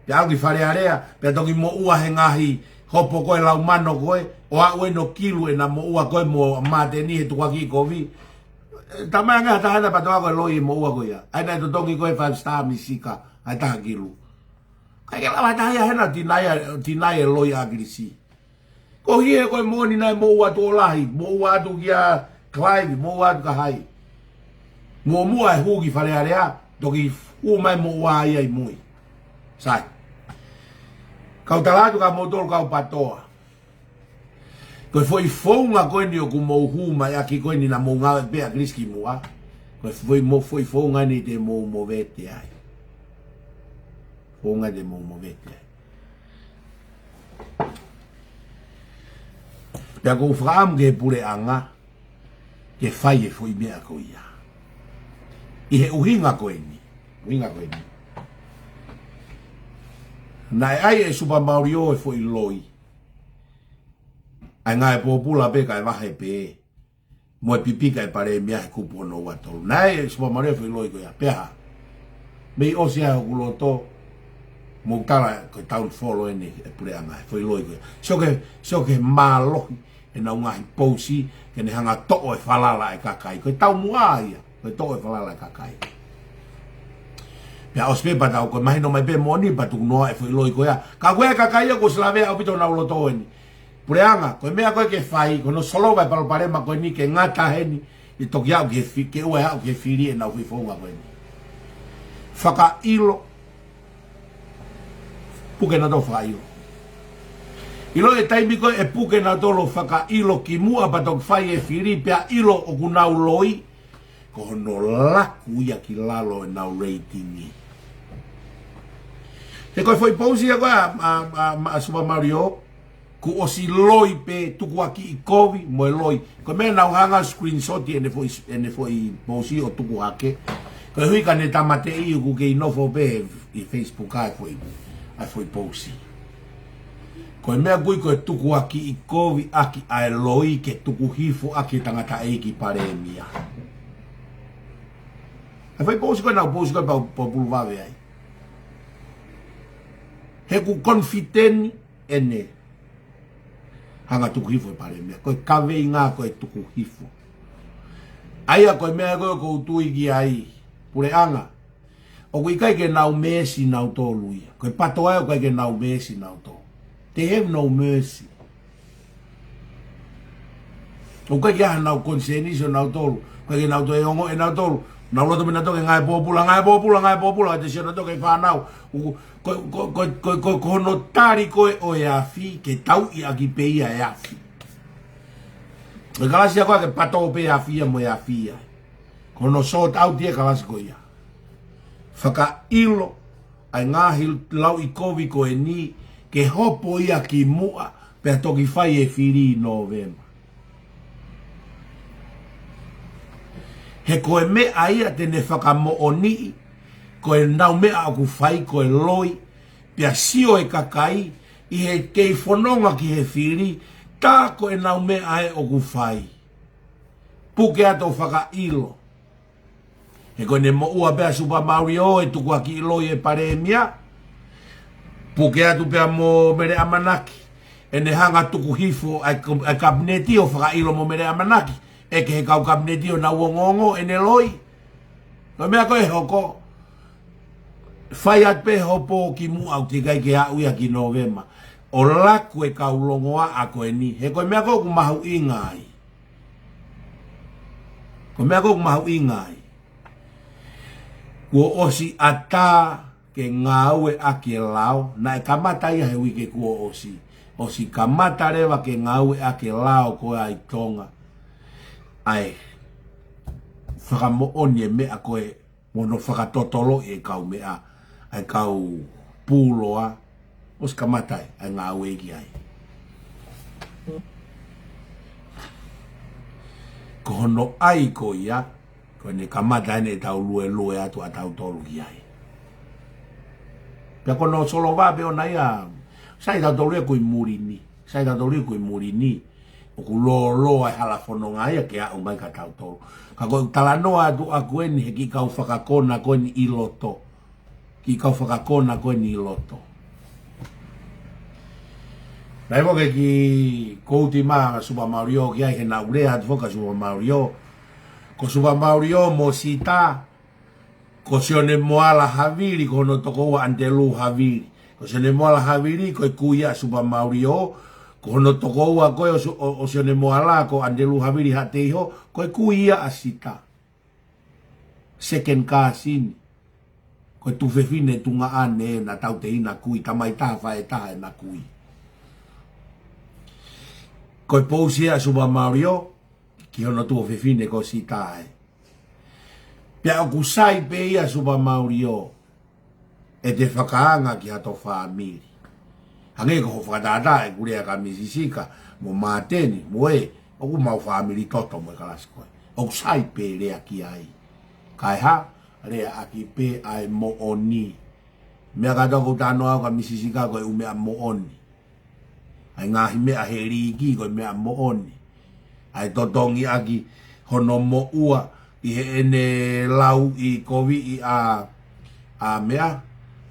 te algi fare area pe to ki mo'ua he ngahi hopo ko la humano ko o a no kilu e na mo'ua ko mo mate ni tu ki ko vi tamanga ta hana pato ko loi mo'ua ko ya ai na to tongi ko 5 star misika ai ta kilu kai la bataya hena tinaya loi agrisi ko hie ko moni na mo'ua to lahi mo'ua tu kia klai mo'ua ka hai momoa e hugi fale area doki mai mo'ua ai mui sai kau talatu ka motor kau patoa ko foi fonga ko ni o kumo huma ya ki ko ni na monga be agriski moa ko foi fonga ni de mo movete ai fonga de mo movete ya ko fram ge pure anga ke fai e foi mea ko ia i he uhinga ko ni na ai e super mario e foi loi ai ngai popula pe kai vahe pe mo pipi kai pare mia ku pono wato na e super mario foi loi ko ya pe ha me o sia ku loto mo tala ko town follow ni e pure anga foi loi ko so ke malo e na unga posi ke ne hanga to e falala e kakai ko TOMU'A ia ko to e falala e kakai ya ospe patau ko mahino mai pe moni patu no e foi loi ko ya ka we kakai ko slave au pito na loto ni pureanga ko mea ko ke fai ko no solo vai para pare ma ko ni ke ngata heni i tokia ke fi ke o ya ke firi na wi fonga ko ni fakailo puke na do fai ilo e taimi ko e puke na do lo fakailo ki mua patok fai e firi pe ilo o kunau loi ko no laku ya ki lalo na rating te ko foi pausi agora a Super Mario ku osi loi pe tuku aki i kovi mo loi ko me na hanga screenshot ene foi pausi o tuku hake ko hui ka ne tamate i ku ke no fo pe i Facebook ai foi pausi ko me agui ko tuku aki i kovi aki ai loi ke tuku hifo aki tangata e ki paremia foi pausi ko na pausi ko pa pulvave ai he ku confident ene hanga tuku hifo pare me ko kave inga ko tuku hifo aia ko me ko tuigi ai pure anga o ku kai ke na mesi na to lui ko pato ai ko ke na mesi na to they have no mercy o ka ya na conscience na to ko ke na to e ongo e na to Na ulo mina toke ngai popula te sio toke FANAU. Ko no tari ko o aofi ke tau I aki pe ia aofi. E kalasi ko ke pato pe aofi mo aofi. Ko no so tau tie kalasi ko ia. Whakailo ai ngahi lau I kovi ko ni ke hopo ia ki mua pe toki fai e whiri November. He koe mea ia tene whakamo'oni, koe nau mea aku whai, koe loi, pia sio e kakai, I he kei whanonga ki he whiri, tā koe nau mea e oku whai. Puke ato whakailo. He koe ne mo'ua pia Supamaau'i o e tuku aki loi e pare mia, puke atu pia mo mere amanaki, e ne hanga tuku hifo ai kabineti o whakailo mo mere amanaki, e ke he kau kabineti o na uongongo e ne loi. No mea koe hoko. Whai at pe hopo ki mu au te kai ke au ia ki November. O laku e kau longoa a koe ni. He koe mea koe ku mahu'inga ai. Koe mea koe ku mahu'inga ai. Kua osi ata ke ngau e ake lao. Na e kamata ia he wike kua osi. Osi kamata rewa ke ngau e ake lao koe ai tonga. Ai, whakamo'oni e mea koe mono whakatotolo e kau mea, ai kau pūloa, os kamatai, ai ngā wegi ai. Ko hono ai ko ia, ko ne kamatai ne tau lue atu a tau tolu ki ai. Pia kono solo wape o na ia, sai tau tolu e kui murini, ku lo ai hala fononga ia ke au mai ka tau tolu. Ka koe talanoa atu aku eni he ki kau whakakona koe ni I loto. Ki kau whakakona koe ni I loto. Nai moke ki kouti maa Supamaau'i o ki ai he na urea atu whoka Supamaau'i o. Ko Supamaau'i o mo sita. Ko sione moala haviri ko no toko ua antelu haviri. Ko sione moala haviri ko kuia Supamaau'i o. Ko hono toko ua koe o sione moala ko andelu haviri hate iho, koe kuia asita. Second kasini. Koe tu fefine tunga ane na tau te ina kui, tamai taha e taha e na kui. Koe pousia Supamaau'i o, ki hono tu fefine ko si tae. Pia o kusai pe ia Supamaau'i o, e te whakaanga ki hato whaamiri. Ange ko whakatata e kurea ka Minisita mo mateni mo e oku mau family toto mo kalas koe. Oku sai pe rea ki ai. Kai ha rea aki pe ai mo oni. Mea kata ko tano au ka Minisita koe umea mo oni. Ai ngahi mea heri ki koe mea mo oni. Ai totongi aki hono mo ua I he ene lau I kovi I a mea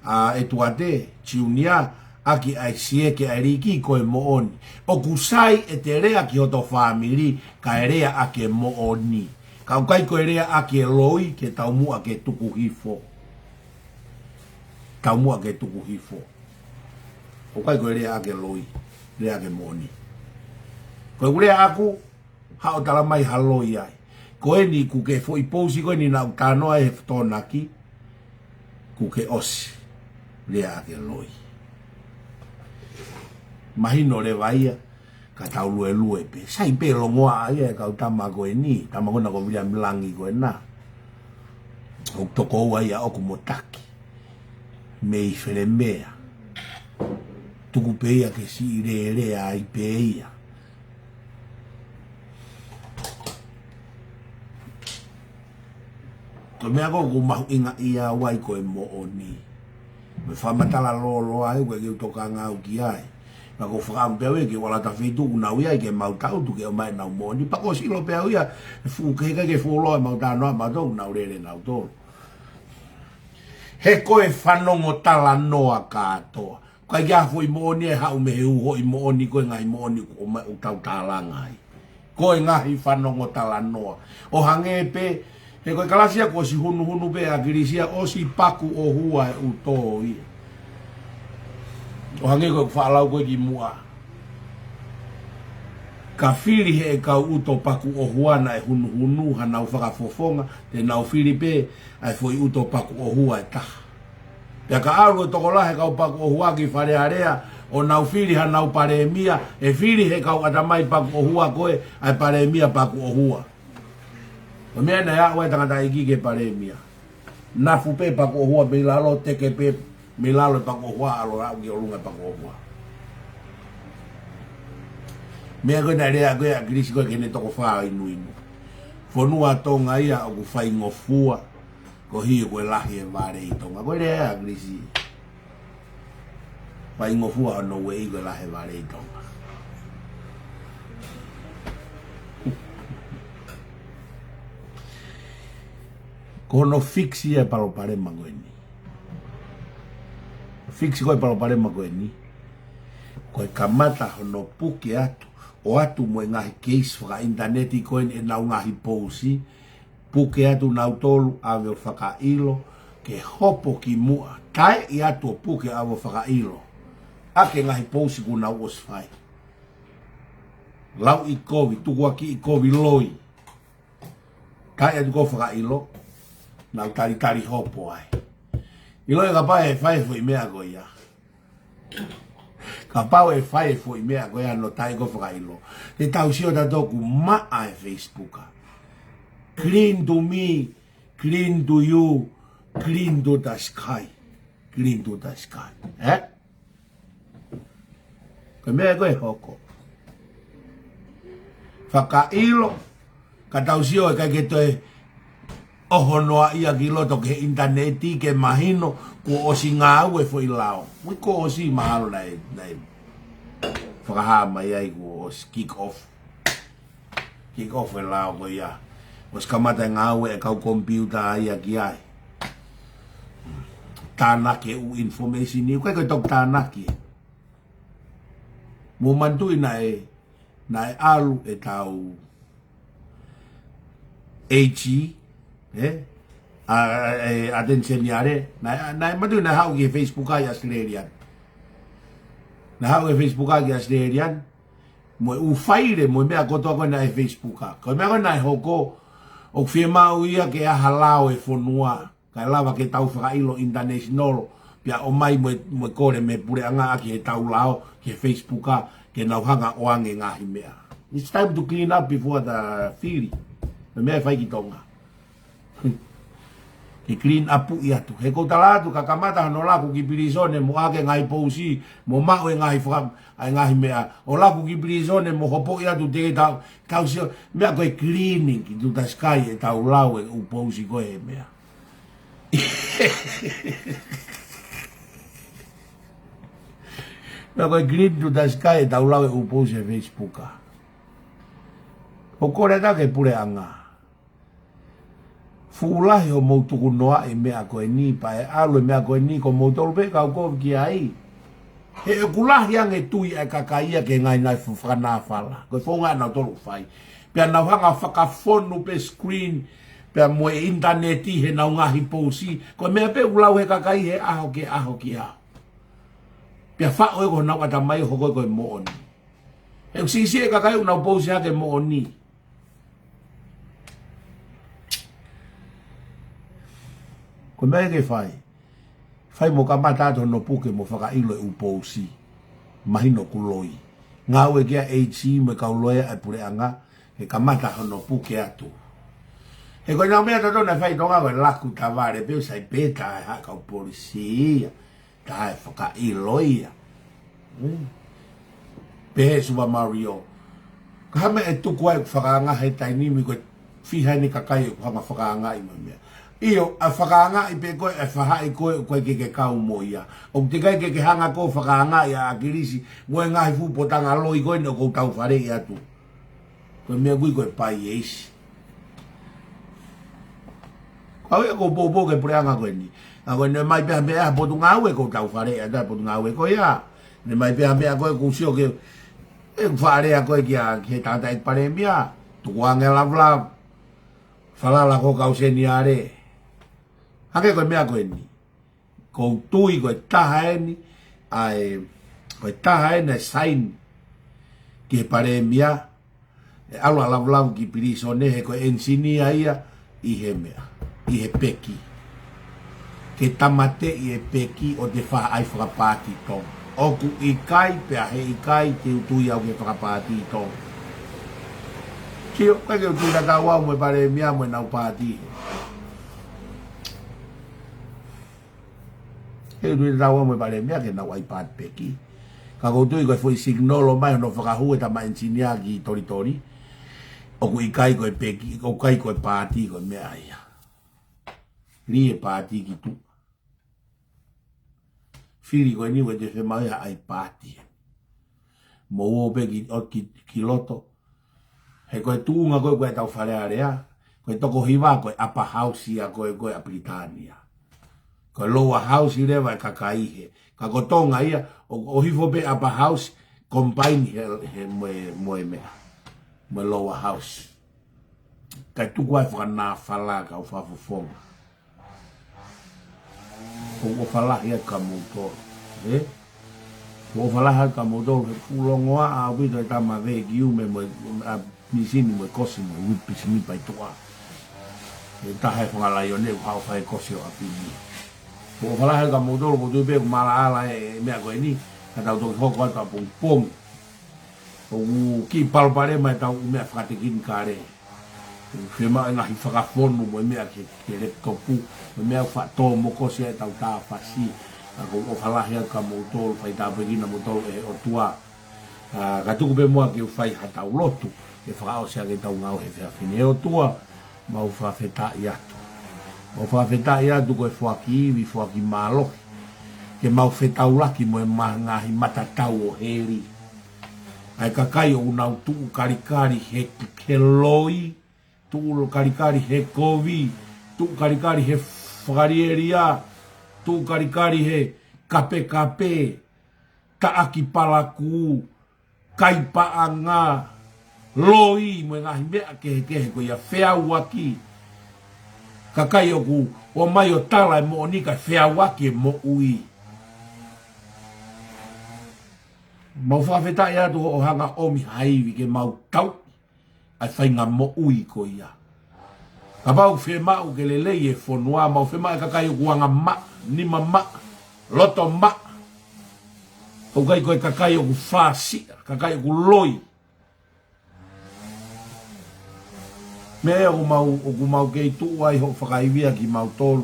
a etuate chiunia aki ai sie ke ai riki koe mo'oni. O kusai e te rea ki hoto whamiri ka e rea ake mo'oni. Ka ukai koe rea ake loi ke TOMU'A ke tuku hifo. TOMU'A ke tuku hifo. Ukai koe rea ake loi, rea ake mo'oni. Koe urea aku, hao tala mai haloi ai. Koe ni kuke fo I pousi koe ni na utanoa e ftonaki, kuke osi, rea ake loi. Mahino leva ia ka tau lue pe sai pe longoa ia ka utama koe ni tama kona ko vila milangi koe na o toko ua ia oku motaki mei wheremea tuku pe ia ke si ire ai pe ia ko mea ko mahu'inga ia wai koe mo'oni me whamatala lolo ai koe ki utokanga'u ki ai na ko whakam pewe ke wala ta whetu una uia ke mau tau tu ke o mai nau moni pa ko silo pe uia fu ke fulo mau ta no ma do na urere na auto he koe whanongo tala noa katoa kai ya foi moni e hau me hu hoi moni ko ngai moni ko mai o tau tala ngai koe ngahi whanongo tala noa o hange pe he koe kalasia ko si hunu pe a kirisia o si paku o hua e uto ia o hange ko whaalau koe ki mua. ka fili he kau uto paku o huana e hunu hanau whakafofonga te nau fili pe ai foi uto paku o hua e taha. Pea ka aru e toko lahe kau paku o hua ki whare area o nau fili hanau pare mia e fili he kau atamai paku o hua koe ai pare mia paku o hua. O mea na ya oe tangata iki ke pare mia. Nafu pe paku o hua milalo teke pe milalo paku o hua alo rau ki o lunga paku o hua. Mea koe na rea koe a kirisi koe kene toko whaa inu. Fonua tonga ia o ku faingofua ko hiu koe lahi e vare i tonga. Koe rea a kirisi. Faingofua o no wei koe lahi e vare i tonga. Kono fiksi e palo parema koe ni. Fiksi koe palo parema koe ni. Koe kamata hono puke atu. O atu mo ngahi case whaka interneti koe e nau ngahi pousi. Puke atu nau tolu awe o whakailo. Ke hopo ki mua. Tai i atu o puke awe o whakailo. Ake ngahi pousi ku nau oswhai. Lau i kovi, tukua ki i kovi loi. Tai atu ko whakailo. Nau tari hopo ai. Ilo e kapai e whai fo i mea koe ia. Kapau e whai fo i mea koe no tai ko whakailo. Te tau sio tatoku maa e Facebooka. Clean to me, clean to you, clean to the sky. Clean to the sky. Koe mea koe hoko. Whakailo. Ka tau sio e kai ke toe o honoa ia ki loto ke interneti ke mahino ko osi ngau e foi lao. Mui ko osi mahalo nei whakahama iai ko osi kick off. Kick off e lao ko ia. Os kamata ngau e kau computer ia ki ai. Tānake u information ni. Koe koe tok tānake. Mo mantui na e alu e tau HE attention yare na madu na hau ki Facebook ai Australian na hau ki Facebook ai Australian mo u faire mo mea koto ko na Facebook ko mea ko na hoko o Fakamaau'anga ke halau e Fonua ka lava ke tau whakailo international pia o mai mo kore me pure anga aki he tau lao ke Facebook ke nau hanga o ange ngahi mea. It's time to clean up before the fili mea whai ki tonga. Ke clean up i atu. He koutalatu ka kamata hano laku ki pirizone mo ake ngai pousi mo maue ngai whakam ai ngahi mea. O laku ki pirizone mo hopo i atu teke tau sio. Mea koe cleaning ki tuta sky e tau lau e u pousi koe he mea. Mea koe clean tuta sky e tau lau e u pousi e Facebooka. O kore ta ke pure anga. Fulahi o mautuku noa e mea koe ni pa e alo e mea koe ni ko mautolu pe kau koe ki ai. He e kulahi ange tui e kakai ke ngai nai whanawhala. Koe whaunga nau tolu whai. Pea nau hanga whakafonu pe screen. Pea mo e interneti he nau ngahi pousi. Koe mea pe ulau he kakai he aho ki aho. Pea whao e ko nau atamai hoko koe mooni. He usisi e kakai unau pousi hake mooni. Ko mea ke whai. Whai mo kamata ato no puke mo whakailo e upousi. Mahino kuloi. Ngau e kia HE mo kauloea e pure anga. He kamata hono puke ato. He koe nao mea tato na whai tonga koe laku taware. Peo sai peta e haka o polisia. Ta e whakailoia. Pehe suwa Mario. Kahame e tuku ai whakaanga he tainimi koe whihai ni kakai e kuhanga whakaanga i mea. Iyo, a faka'ofa pe koe, a whahai koe ke kau mo ia. O te kai ke hanga ko faka'ofa a akirisi, moe ngahi fu potanga loi koe no kou tau whare i atu. Koe mea gui koe pai eisi. Kau e kou popo ke pureanga koe ni. A koe ne mai pēha mea potu ngau e kou tau whare i atu, potu ngau e koe ia. Ne mai pēha mea koe kusio ke, e whare a koe ki a ke tata e pare mea. Tuku ange Lavulavu. Whalala ko kau se ni are. Hake koe mea koe ni. Kou tui koe taha e ni. Koe taha e na sain. Ki he pare mea. E alo Lavulavu ki piriso ne he ko ensinia ia I he mea, I he peki. Ke tamate I he peki o te wha ai whakapāti tong. Oku I kai, pea he I kai te utui au ke whakapāti tong. Kio, kai ke utui na tau au mo pare mea mo nau pāti. Ke utui na tau au mo pare mea ke nau ai pāti peki. Ka koutui koe fwoi signolo mai no whakahu e tama ensinia ki tori. Oku I kai koe peki, o kai koe pāti koe mea ia. Ni e pāti ki tu. Whiri koe niwe te whemau ia ai pāti. Mo o peki o ki loto. He koe tuunga koe tau wharea rea. Koe toko hiwa koe apa hausia koe a Britania. Koe loa hausi rewa e kakai he. Ka kotonga ia, o hifo pe apa house, combine he moe mea. Moe lower house. Kai tuku ai whakana whala ka o whafofonga. O whala ia ka moutor. O whala ia ka moutor, he pulongoa a wito e tama vei ki ume moe, misini moe kosi moe, wipisi mi pai toa. E tahe whangalai o ne, hao whae kosi o apini. O whala ia ka moutor, mo tui pe kumala ala e mea koe ni, ka tau toki hoko ata pong. O ki palpare mai tau mea whakatekin kare. Whima e ngahi whakafonu mo mea ke reptopu. Mo mea whakatō moko sia e tau tā whasi. Ako o whalahia ka motol, whai tāpekina motol e o tua. Ka tuku pe mua ke whai hatau lotu. E whakao sia ke tau ngau he whiawhine. E o tua, mau whawhetai atu. Mau whawhetai atu koe whaki iwi, whaki mālohi. Ke mau whetau laki mo e ngahi matatau o heri. Ai kakai o unau tuu karikari he loi, tuu karikari he kovi, tuu karikari he whakarieria, tuu karikari he kape, taaki palaku, kaipaanga, loi, mo ngahi mea kehe ko ia whiawaki. Kakai o ku, o mai o tala e mo onika whiawaki e mo ui. Mau whawhetai atu o hanga omi haiwi ke mau tau ai feinga maumau'i ko ia. Kapau femau ke lelei e Fonua, mau femau e kakai kuanga ma, nima ma, loto ma. O kai koe kakai o ku whasi, kakai o ku loi. Mea o ku mau kei tua i ho whakaiwia ki mau tolu.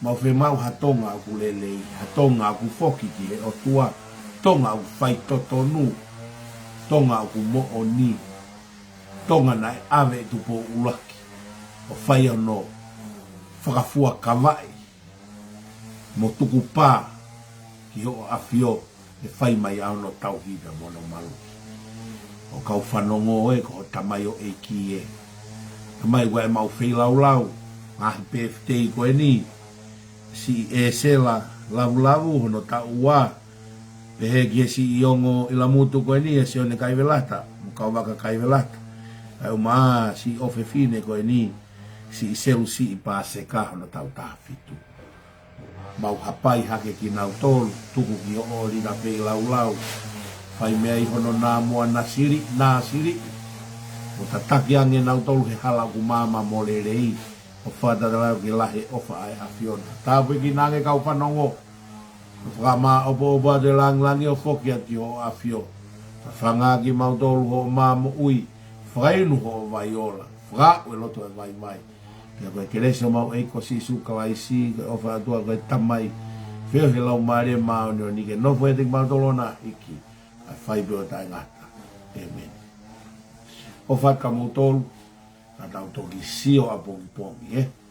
Mau femau hatonga o ku lelei, hatonga o ku foki ki he o tua. Tonga o whai totonu, tonga o mo'oni, tonga na e ave e tupo ulaki, o whai ano, whakafua kawai, mo tuku pā, ki ho afio, e whai mai au no tau hida mono malu. O kau whanongo e, ko tamai o e ki e. Tamai wa e mau whei lau, ngahi PFT ko e ni, si e sela, Lavulavu, hono TOMU'A, pehe ki si ongo ila mutu ko ni si one kai velata mo ka waka kai velata ai uma si ofefine ko ni si selu si pa seka no tau ta fitu mau hapai hake ki nau tol tuku ki o ri na pe lau fai mei hono na mo na siri o tataki ange nau tol he hala ku mama mo lelei o fata da ki lahe ofa ai afiona ta pe ki nange ka upanongo Fakama opo de lang o foki ati o afio. Whanga ki mautolu ho maumau'i. Whainu ho vaiola. Wha ue loto e mai. Pia koe kerese o mau eiko si suka wai si. O whaatua koe tamai. Whio he lau maare maunio ni ke nofo e te mautolo na iki. A whaibio tai ngata. Amen. O whaka mautolu. Ka tau toki sio a pongi.